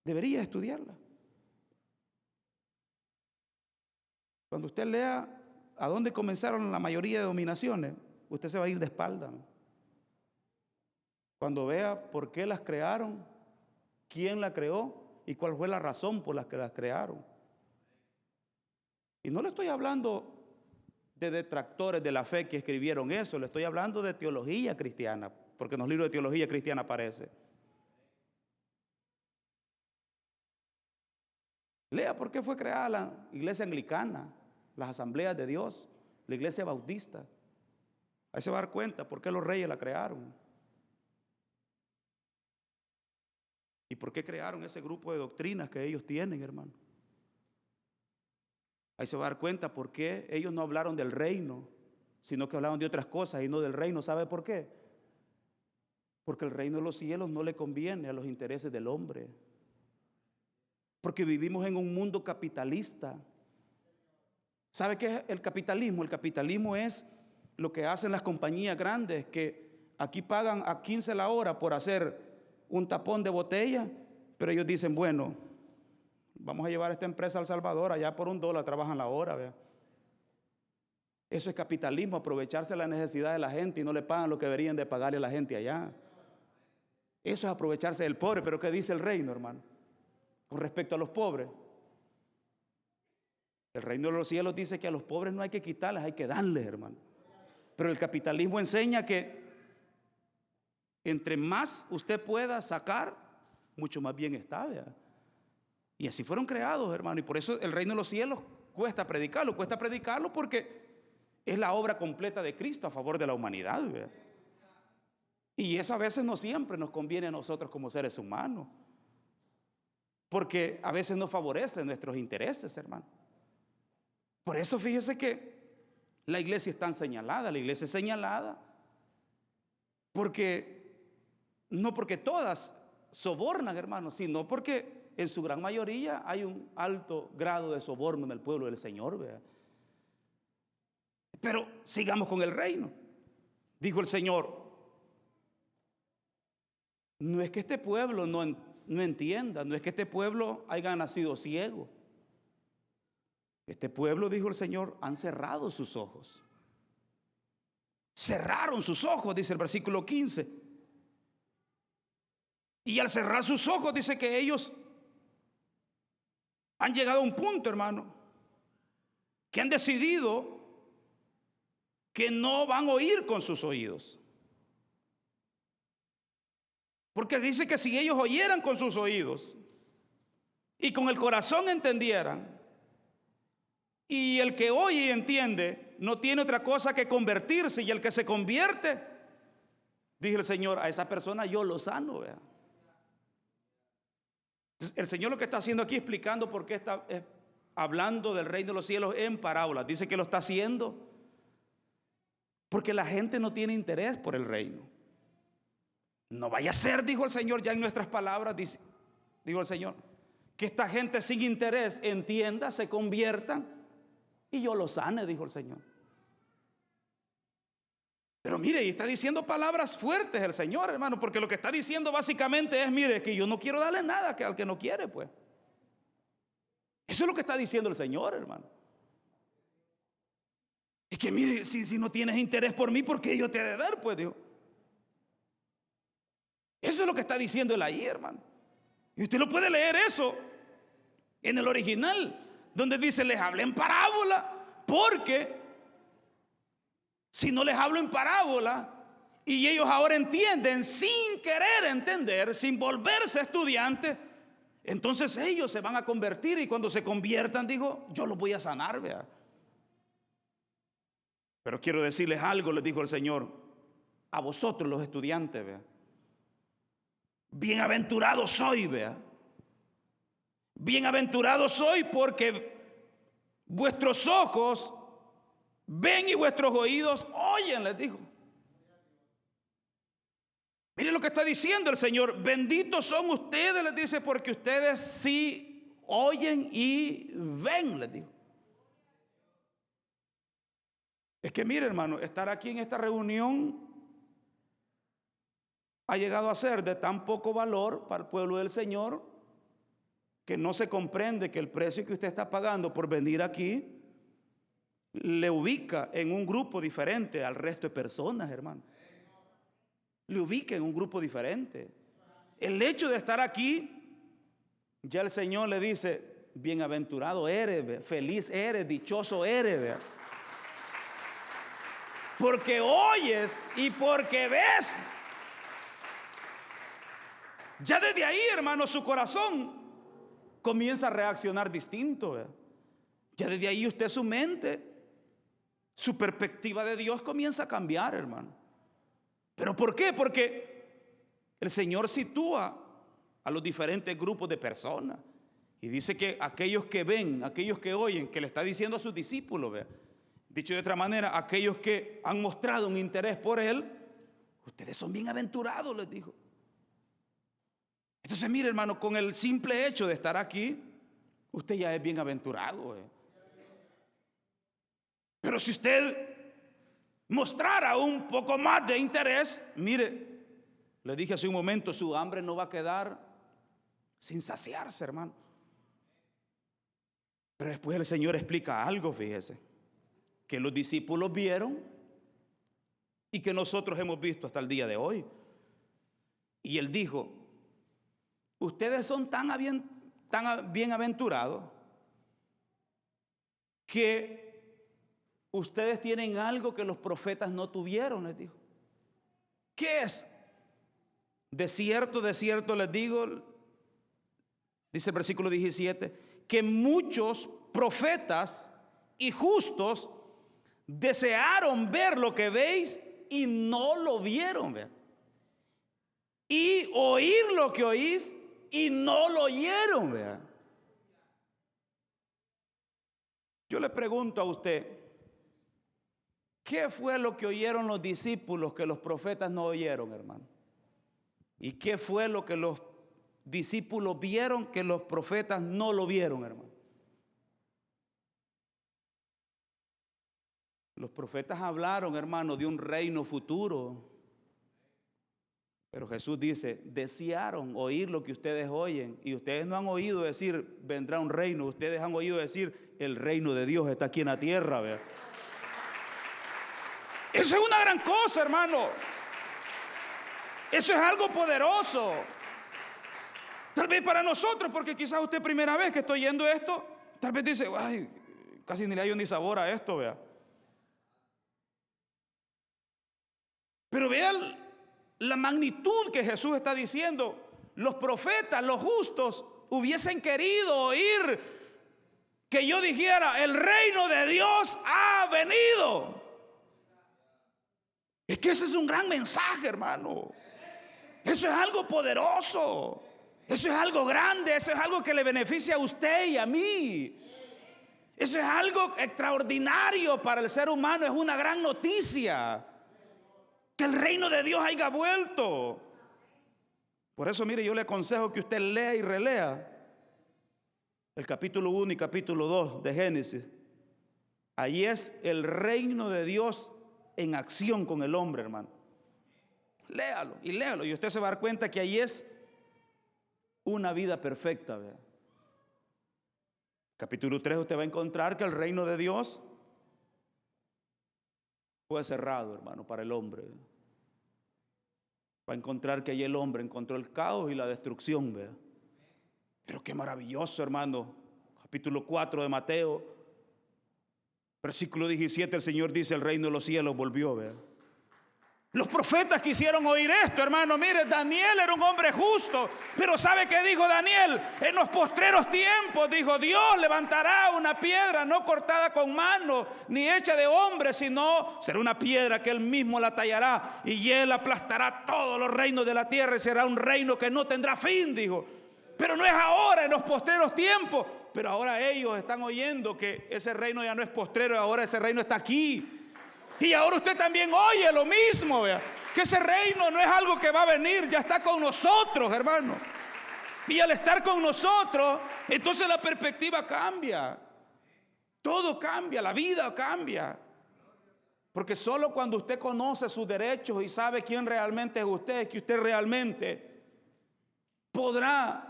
Debería estudiarla. Cuando usted lea a dónde comenzaron la mayoría de denominaciones, usted se va a ir de espalda. Cuando vea por qué las crearon, quién la creó y cuál fue la razón por la que las crearon. Y no le estoy hablando de detractores de la fe que escribieron eso, le estoy hablando de teología cristiana, porque en los libros de teología cristiana aparece. Lea por qué fue creada la iglesia anglicana, las asambleas de Dios, la iglesia bautista. Ahí se va a dar cuenta por qué los reyes la crearon. Y por qué crearon ese grupo de doctrinas que ellos tienen, hermano? Ahí se va a dar cuenta por qué ellos no hablaron del reino, sino que hablaron de otras cosas y no del reino. ¿Sabe por qué? Porque el reino de los cielos no le conviene a los intereses del hombre. Porque vivimos en un mundo capitalista. ¿Sabe qué es el capitalismo? El capitalismo es lo que hacen las compañías grandes, que aquí pagan a 15 la hora por hacer un tapón de botella, pero ellos dicen, bueno, vamos a llevar esta empresa a El Salvador, allá por $1 trabajan la hora, ¿vea? Eso es capitalismo, aprovecharse de la necesidad de la gente y no le pagan lo que deberían de pagarle a la gente allá. Eso es aprovecharse del pobre. Pero ¿qué dice el reino, hermano? Con respecto a los pobres. El reino de los cielos dice que a los pobres no hay que quitarles, hay que darles, hermano. Pero el capitalismo enseña que entre más usted pueda sacar, mucho más bien está, ¿verdad? Y así fueron creados, hermano. Y por eso el reino de los cielos cuesta predicarlo porque es la obra completa de Cristo a favor de la humanidad, ¿verdad? Y eso a veces no siempre nos conviene a nosotros como seres humanos, porque a veces no favorece nuestros intereses, hermano. Por eso fíjese que la iglesia es tan señalada. La iglesia es señalada no porque todas sobornan, hermano, sino porque en su gran mayoría hay un alto grado de soborno en el pueblo del Señor, ¿verdad? Pero sigamos con el reino. Dijo el Señor, no es que este pueblo no entienda, no es que este pueblo haya nacido ciego. Este pueblo, dijo el Señor, han cerrado sus ojos. Cerraron sus ojos, dice el versículo 15. Y al cerrar sus ojos, dice que ellos han llegado a un punto, hermano, que han decidido que no van a oír con sus oídos. Porque dice que si ellos oyeran con sus oídos y con el corazón entendieran, y el que oye y entiende no tiene otra cosa que convertirse, y el que se convierte, dije el Señor, a esa persona yo lo sano, ¿vea? El Señor lo que está haciendo aquí, explicando por qué está hablando del reino de los cielos en parábolas. Dice que lo está haciendo porque la gente no tiene interés por el reino. No vaya a ser, dijo el Señor, ya en nuestras palabras, dijo el Señor, que esta gente sin interés entienda, se conviertan y yo los sane, dijo el Señor. Pero mire, y está diciendo palabras fuertes el Señor, hermano, porque lo que está diciendo básicamente es, mire, que yo no quiero darle nada al que no quiere, pues. Eso es lo que está diciendo el Señor, hermano. Es que mire, si no tienes interés por mí, ¿por qué yo te he de dar? Pues, dijo. Eso es lo que está diciendo él ahí, hermano. Y usted lo puede leer eso en el original, donde dice, les hablé en parábola, porque si no les hablo en parábola y ellos ahora entienden sin querer entender, sin volverse estudiantes, entonces ellos se van a convertir, y cuando se conviertan, digo, yo los voy a sanar, vea. Pero quiero decirles algo, les dijo el Señor, a vosotros los estudiantes, vea. Bienaventurado soy, vea. Bienaventurado soy porque vuestros ojos ven y vuestros oídos oyen, les dijo. Miren lo que está diciendo el Señor. Benditos son ustedes, les dice, porque ustedes sí oyen y ven, les dijo. Es que mire, hermano, estar aquí en esta reunión ha llegado a ser de tan poco valor para el pueblo del Señor que no se comprende que el precio que usted está pagando por venir aquí le ubica en un grupo diferente al resto de personas, hermano. Le ubica en un grupo diferente. El hecho de estar aquí, ya el Señor le dice, bienaventurado eres, feliz eres, dichoso eres, ¿verdad? Porque oyes y porque ves. Ya desde ahí, hermano, su corazón comienza a reaccionar distinto, ¿verdad? Ya desde ahí usted, su mente, su perspectiva de Dios comienza a cambiar, hermano. ¿Pero por qué? Porque el Señor sitúa a los diferentes grupos de personas. Y dice que aquellos que ven, aquellos que oyen, que le está diciendo a sus discípulos, vea. Dicho de otra manera, aquellos que han mostrado un interés por él, ustedes son bienaventurados, les dijo. Entonces, mire, hermano, con el simple hecho de estar aquí, usted ya es bienaventurado. Pero si usted mostrara un poco más de interés, mire, le dije hace un momento, su hambre no va a quedar sin saciarse, hermano. Pero después el Señor explica algo, fíjese, que los discípulos vieron y que nosotros hemos visto hasta el día de hoy. Y Él dijo, ustedes son tan bienaventurados que ustedes tienen algo que los profetas no tuvieron, les dijo. ¿Qué es? De cierto les digo, dice el versículo 17, que muchos profetas y justos desearon ver lo que veis y no lo vieron, ¿ve? Y oír lo que oís y no lo oyeron, ¿ve? Yo le pregunto a usted, ¿qué fue lo que oyeron los discípulos que los profetas no oyeron, hermano? ¿Y qué fue lo que los discípulos vieron que los profetas no lo vieron, hermano? Los profetas hablaron, hermano, de un reino futuro. Pero Jesús dice, desearon oír lo que ustedes oyen. Y ustedes no han oído decir, vendrá un reino. Ustedes han oído decir, el reino de Dios está aquí en la tierra, ¿verdad? Eso es una gran cosa, hermano. Eso es algo poderoso. Tal vez para nosotros, porque quizás usted primera vez que está oyendo esto, tal vez dice, ay, casi ni le hay ni sabor a esto, vea. Pero vean la magnitud que Jesús está diciendo. Los profetas, los justos, hubiesen querido oír que yo dijera, el reino de Dios ha venido. Es que ese es un gran mensaje, hermano. Eso es algo poderoso. Eso es algo grande. Eso es algo que le beneficia a usted y a mí. Eso es algo extraordinario para el ser humano. Es una gran noticia que el reino de Dios haya vuelto. Por eso, mire, yo le aconsejo que usted lea y relea el capítulo 1 y capítulo 2 de Génesis. Ahí es el reino de Dios en acción con el hombre, hermano. Léalo y léalo y usted se va a dar cuenta que ahí es una vida perfecta, ¿verdad? Capítulo 3 usted va a encontrar que el reino de Dios fue cerrado, hermano, para el hombre. Va a encontrar que allí el hombre encontró el caos y la destrucción, ¿verdad? Pero qué maravilloso, hermano. Capítulo 4 de Mateo, versículo 17, el Señor dice, el reino de los cielos volvió, ¿verdad? Los profetas quisieron oír esto, hermano. Mire, Daniel era un hombre justo, pero ¿sabe qué dijo Daniel? En los postreros tiempos, dijo, Dios levantará una piedra no cortada con mano, ni hecha de hombre, sino será una piedra que él mismo la tallará, y él aplastará todos los reinos de la tierra, y será un reino que no tendrá fin, dijo. Pero no es ahora, en los postreros tiempos. Pero ahora ellos están oyendo que ese reino ya no es postrero, ahora ese reino está aquí. Y ahora usted también oye lo mismo, vea, que ese reino no es algo que va a venir, ya está con nosotros, hermano. Y al estar con nosotros, entonces la perspectiva cambia. Todo cambia, la vida cambia. Porque solo cuando usted conoce sus derechos y sabe quién realmente es usted, que usted realmente podrá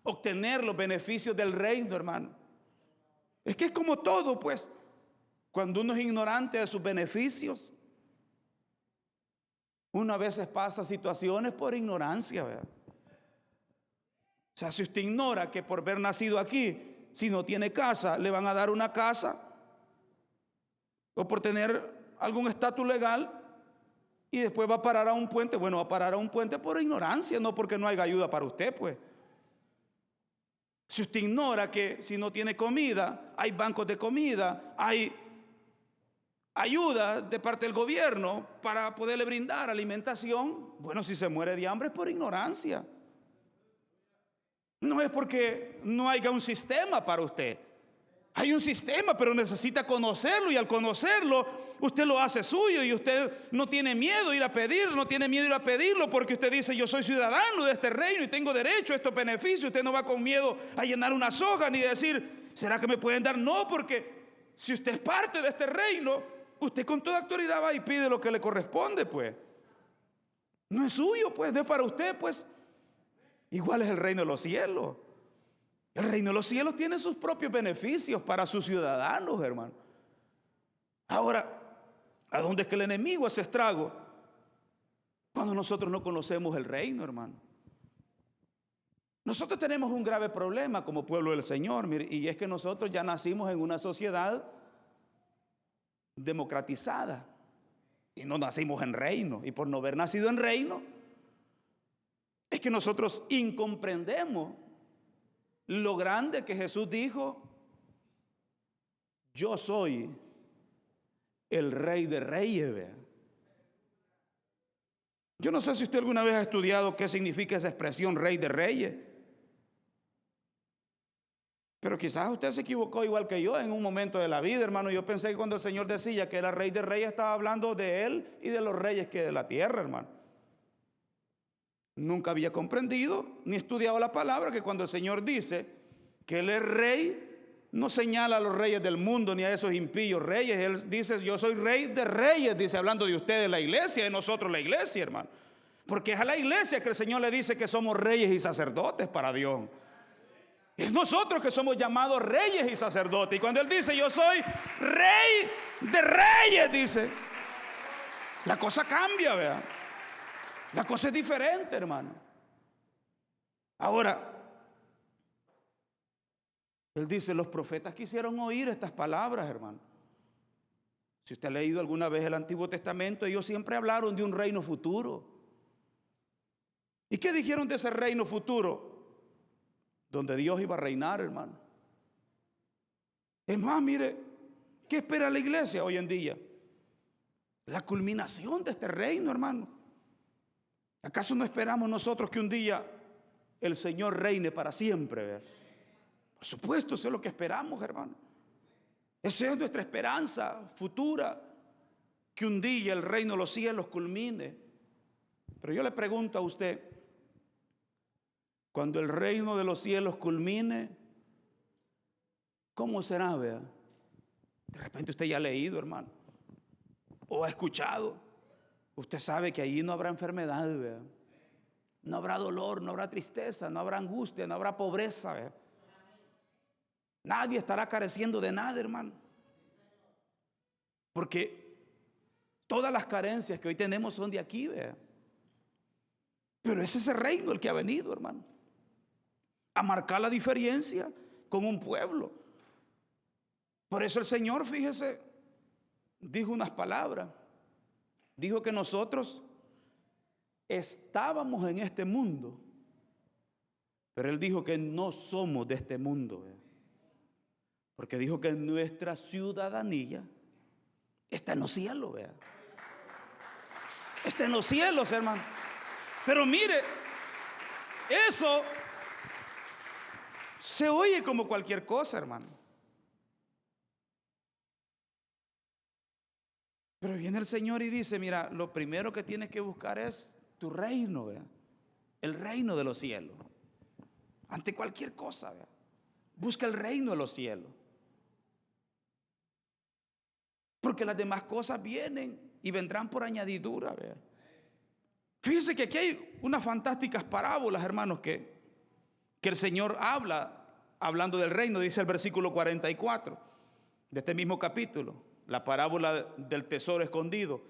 obtener los beneficios del reino, hermano. Es que es como todo, pues. Cuando uno es ignorante de sus beneficios, uno a veces pasa situaciones por ignorancia, ¿verdad? O sea, si usted ignora que por haber nacido aquí, si no tiene casa, le van a dar una casa, o por tener algún estatus legal, y después va a parar a un puente. Bueno, va a parar a un puente por ignorancia, no porque no haya ayuda para usted, pues. Si usted ignora que si no tiene comida, hay bancos de comida, hay ayuda de parte del gobierno para poderle brindar alimentación. Bueno, si se muere de hambre es por ignorancia. No es porque no haya un sistema para usted. Hay un sistema, pero necesita conocerlo, y al conocerlo, usted lo hace suyo, y usted no tiene miedo de ir a pedirlo, no tiene miedo de ir a pedirlo, porque usted dice: yo soy ciudadano de este reino y tengo derecho a estos beneficios. Usted no va con miedo a llenar una soga ni decir: ¿será que me pueden dar? No, porque si usted es parte de este reino, usted con toda autoridad va y pide lo que le corresponde, pues. No es suyo, pues, no es para usted, pues. Igual es el reino de los cielos. El reino de los cielos tiene sus propios beneficios para sus ciudadanos, hermano. Ahora, ¿a dónde es que el enemigo hace estrago? Cuando nosotros no conocemos el reino, hermano. Nosotros tenemos un grave problema como pueblo del Señor, mire, y es que nosotros ya nacimos en una sociedad democratizada y no nacimos en reino. Y por no haber nacido en reino, es que nosotros incomprendemos lo grande que Jesús dijo: yo soy el Rey de Reyes. Vea. Yo no sé si usted alguna vez ha estudiado qué significa esa expresión Rey de Reyes, pero quizás usted se equivocó igual que yo en un momento de la vida, hermano. Yo pensé que cuando el Señor decía que era Rey de Reyes, estaba hablando de Él y de los reyes que de la tierra, hermano. Nunca había comprendido ni estudiado la palabra, que cuando el Señor dice que Él es rey, no señala a los reyes del mundo ni a esos impíos reyes. Él dice: yo soy Rey de Reyes, dice, hablando de ustedes, la iglesia, de nosotros la iglesia, hermano. Porque es a la iglesia que el Señor le dice que somos reyes y sacerdotes para Dios. Es nosotros que somos llamados reyes y sacerdotes. Y cuando Él dice: yo soy Rey de Reyes, dice, la cosa cambia, vea. La cosa es diferente, hermano. Ahora, Él dice: los profetas quisieron oír estas palabras, hermano. Si usted ha leído alguna vez el Antiguo Testamento, ellos siempre hablaron de un reino futuro. ¿Y qué dijeron de ese reino futuro? Donde Dios iba a reinar, hermano. Es más, mire, ¿qué espera la iglesia hoy en día? La culminación de este reino, hermano. ¿Acaso no esperamos nosotros que un día el Señor reine para siempre? Por supuesto, eso es lo que esperamos, hermano. Esa es nuestra esperanza futura, que un día el reino de los cielos culmine. Pero yo le pregunto a usted: cuando el reino de los cielos culmine, ¿cómo será? Vea. De repente usted ya ha leído, hermano, o ha escuchado. Usted sabe que allí no habrá enfermedad, ¿vea? No habrá dolor, no habrá tristeza, no habrá angustia, no habrá pobreza, ¿vea? Nadie estará careciendo de nada, hermano. Porque todas las carencias que hoy tenemos son de aquí, ¿vea? Pero es ese reino el que ha venido, hermano, a marcar la diferencia con un pueblo. Por eso el Señor, fíjese, dijo unas palabras. Dijo que nosotros estábamos en este mundo, pero Él dijo que no somos de este mundo, ¿verdad? Porque dijo que nuestra ciudadanía está en los cielos, ¿verdad? Está en los cielos, hermano. Pero mire, eso se oye como cualquier cosa, hermano. Pero viene el Señor y dice: mira, lo primero que tienes que buscar es tu reino, ¿vea? El reino de los cielos. Ante cualquier cosa, ¿vea? Busca el reino de los cielos. Porque las demás cosas vienen y vendrán por añadidura, ¿vea? Fíjense que aquí hay unas fantásticas parábolas, hermanos, que el Señor habla, hablando del reino. Dice el versículo 44 de este mismo capítulo, la parábola del tesoro escondido.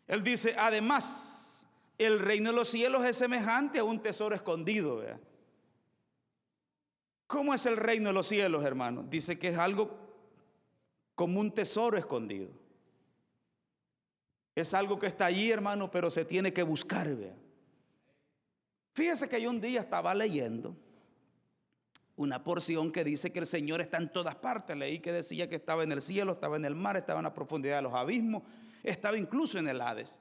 Él dice: además, el reino de los cielos es semejante a un tesoro escondido, ¿vea? ¿Cómo es el reino de los cielos, hermano? Dice que es algo como un tesoro escondido. Es algo que está allí, hermano, pero se tiene que buscar, ¿vea? Fíjese que yo un día estaba leyendo una porción que dice que el Señor está en todas partes. Leí que decía que estaba en el cielo, estaba en el mar, estaba en la profundidad de los abismos, estaba incluso en el Hades.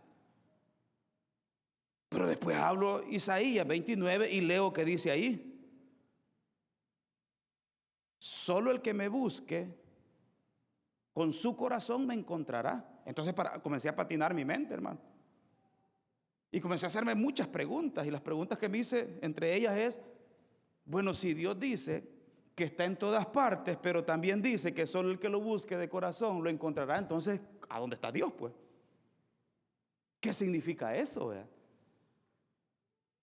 Pero después hablo Isaías 29 y leo que dice ahí: solo el que me busque con su corazón me encontrará. Entonces comencé a patinar mi mente, hermano. Y comencé a hacerme muchas preguntas. Y las preguntas que me hice, entre ellas es, bueno, si Dios dice que está en todas partes, pero también dice que solo el que lo busque de corazón lo encontrará, entonces, ¿a dónde está Dios, pues? ¿Qué significa eso, vea?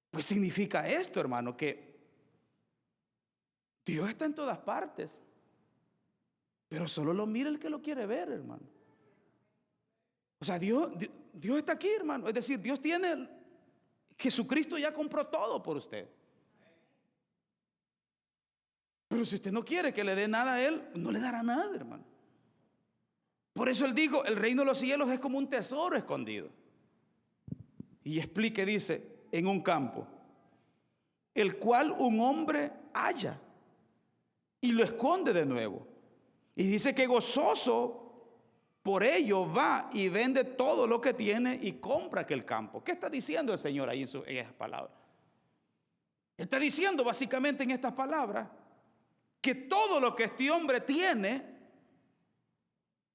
Pues significa esto, hermano, que Dios está en todas partes, pero solo lo mira el que lo quiere ver, hermano. O sea, Dios está aquí, hermano. Es decir, Dios tiene, Jesucristo ya compró todo por usted. Pero si usted no quiere que le dé nada a Él, no le dará nada, hermano. Por eso Él dijo, el reino de los cielos es como un tesoro escondido. Y explique, dice, en un campo, el cual un hombre halla y lo esconde de nuevo. Y dice que gozoso por ello va y vende todo lo que tiene y compra aquel campo. ¿Qué está diciendo el Señor ahí en esas palabras? Está diciendo básicamente en estas palabras que todo lo que este hombre tiene,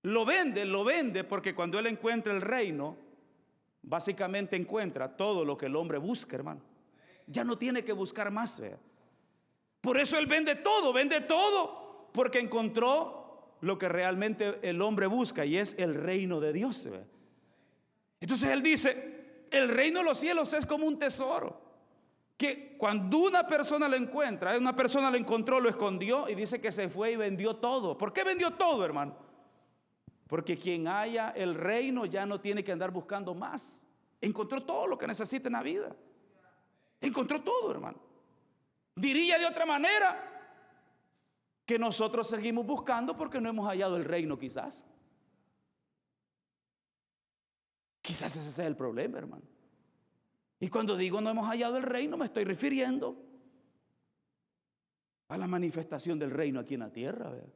lo vende porque cuando él encuentra el reino, básicamente encuentra todo lo que el hombre busca, hermano. Ya no tiene que buscar más, vea. Por eso él vende todo, porque encontró lo que realmente el hombre busca y es el reino de Dios, vea. Entonces él dice, el reino de los cielos es como un tesoro, que cuando una persona lo encuentra, una persona lo encontró, lo escondió y dice que se fue y vendió todo. ¿Por qué vendió todo, hermano? Porque quien haya el reino ya no tiene que andar buscando más. Encontró todo lo que necesita en la vida. Encontró todo, hermano. Diría de otra manera que nosotros seguimos buscando porque no hemos hallado el reino, quizás. Quizás ese sea el problema, hermano. Y cuando digo no hemos hallado el reino, me estoy refiriendo a la manifestación del reino aquí en la tierra, ¿verdad?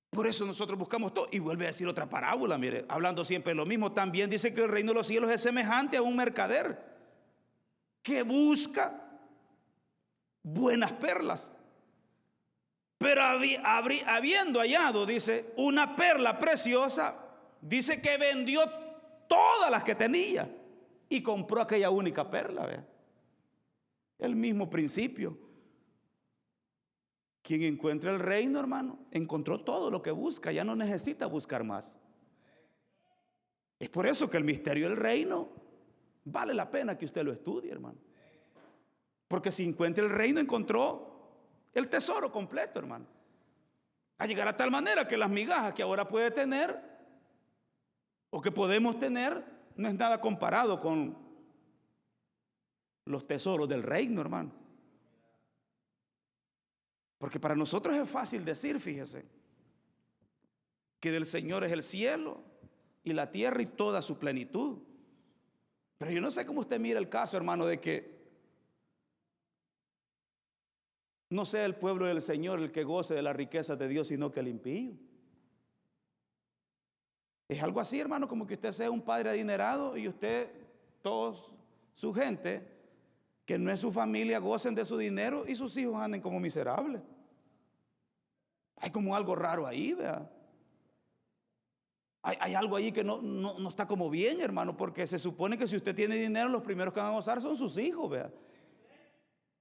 Por eso nosotros buscamos todo. Y vuelve a decir otra parábola, mire, hablando siempre de lo mismo. También dice que el reino de los cielos es semejante a un mercader que busca buenas perlas. Pero habiendo hallado, dice, una perla preciosa, dice que vendió todas las que tenía y compró aquella única perla, ¿ve? El mismo principio. Quien encuentra el reino, hermano, encontró todo lo que busca, ya no necesita buscar más. Es por eso que el misterio del reino vale la pena que usted lo estudie, hermano. Porque si encuentra el reino, encontró el tesoro completo, hermano. A llegar a tal manera que las migajas que ahora puede tener o que podemos tener no es nada comparado con los tesoros del reino, hermano. Porque para nosotros es fácil decir, fíjese, que del Señor es el cielo y la tierra y toda su plenitud. Pero yo no sé cómo usted mira el caso, hermano, de que no sea el pueblo del Señor el que goce de las riquezas de Dios, sino que el impío. Es algo así, hermano, como que usted sea un padre adinerado y usted, todos su gente, que no es su familia, gocen de su dinero y sus hijos anden como miserables. Hay como algo raro ahí, vea. Hay algo ahí que no está como bien, hermano, porque se supone que si usted tiene dinero, los primeros que van a gozar son sus hijos, vea.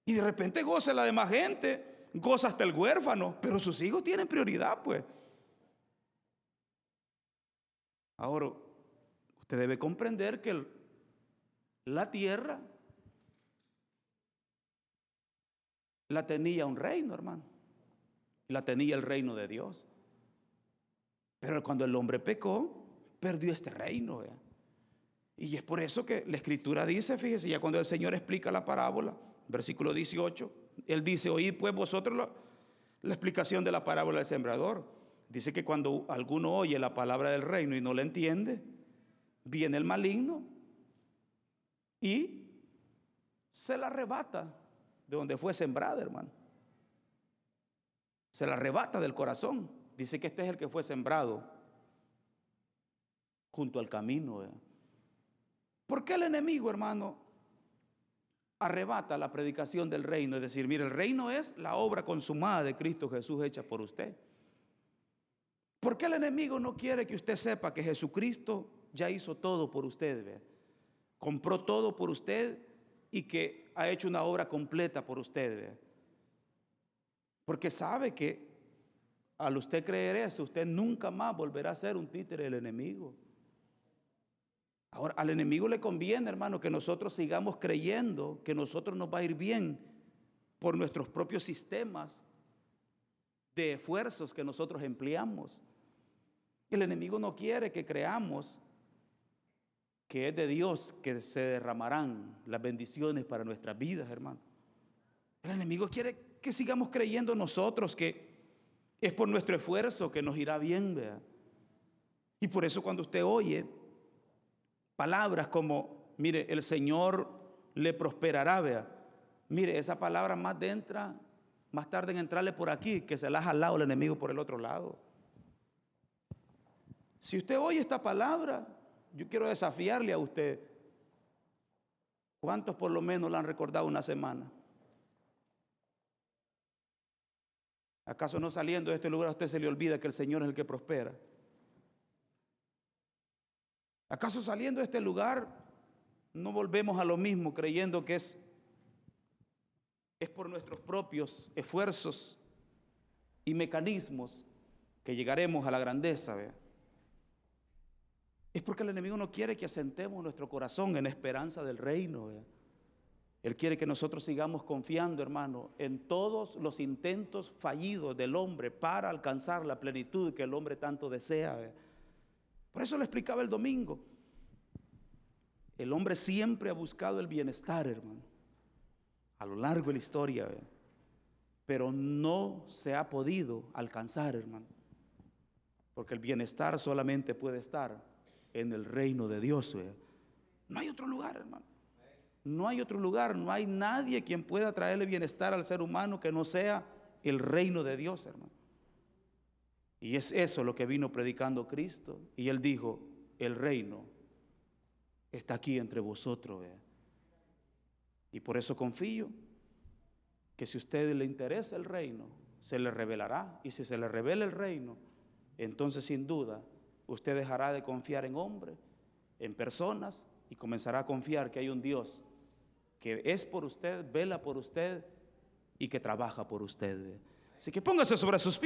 Y de repente goza la demás gente, goza hasta el huérfano, pero sus hijos tienen prioridad, pues. Ahora, usted debe comprender que la tierra la tenía un reino, hermano. La tenía el reino de Dios. Pero cuando el hombre pecó, perdió este reino, ¿verdad? Y es por eso que la Escritura dice, fíjese, ya cuando el Señor explica la parábola, versículo 18, Él dice, oíd pues vosotros la explicación de la parábola del sembrador. Dice que cuando alguno oye la palabra del reino y no la entiende, viene el maligno y se la arrebata de donde fue sembrada, hermano. Se la arrebata del corazón. Dice que este es el que fue sembrado junto al camino, ¿verdad? ¿Por qué el enemigo, hermano, arrebata la predicación del reino. Es decir, mire, el reino es la obra consumada de Cristo Jesús hecha por usted. ¿Por qué el enemigo no quiere que usted sepa que Jesucristo ya hizo todo por usted? ¿Ve? Compró todo por usted y que ha hecho una obra completa por usted. ¿Ve? Porque sabe que al usted creer eso, usted nunca más volverá a ser un títere del enemigo. Ahora, al enemigo le conviene, hermano, que nosotros sigamos creyendo que nosotros nos va a ir bien por nuestros propios sistemas de esfuerzos que nosotros empleamos. El enemigo no quiere que creamos que es de Dios que se derramarán las bendiciones para nuestras vidas, hermano. El enemigo quiere que sigamos creyendo nosotros que es por nuestro esfuerzo que nos irá bien, ¿vea? Y por eso cuando usted oye palabras como, mire, el Señor le prosperará, vea. Mire, esa palabra más tarde en entrarle por aquí, que se la ha jalado el enemigo por el otro lado. Si usted oye esta palabra, yo quiero desafiarle a usted. ¿Cuántos por lo menos la han recordado una semana? ¿Acaso no saliendo de este lugar a usted se le olvida que el Señor es el que prospera? ¿Acaso saliendo de este lugar no volvemos a lo mismo creyendo que es por nuestros propios esfuerzos y mecanismos que llegaremos a la grandeza? ¿Ve? Es porque el enemigo no quiere que asentemos nuestro corazón en esperanza del reino. ¿Ve? Él quiere que nosotros sigamos confiando, hermano, en todos los intentos fallidos del hombre para alcanzar la plenitud que el hombre tanto desea. ¿Ve? Por eso le explicaba el domingo. El hombre siempre ha buscado el bienestar, hermano, a lo largo de la historia, ¿ve? Pero no se ha podido alcanzar, hermano, porque el bienestar solamente puede estar en el reino de Dios. ¿Ve? No hay otro lugar, hermano. No hay otro lugar, no hay nadie quien pueda traerle bienestar al ser humano que no sea el reino de Dios, hermano. Y es eso lo que vino predicando Cristo. Y Él dijo, el reino está aquí entre vosotros. ¿Ve? Y por eso confío que si a usted le interesa el reino, se le revelará. Y si se le revela el reino, entonces sin duda usted dejará de confiar en hombres, en personas, y comenzará a confiar que hay un Dios que es por usted, vela por usted y que trabaja por usted. ¿Ve? Así que póngase sobre sus pies.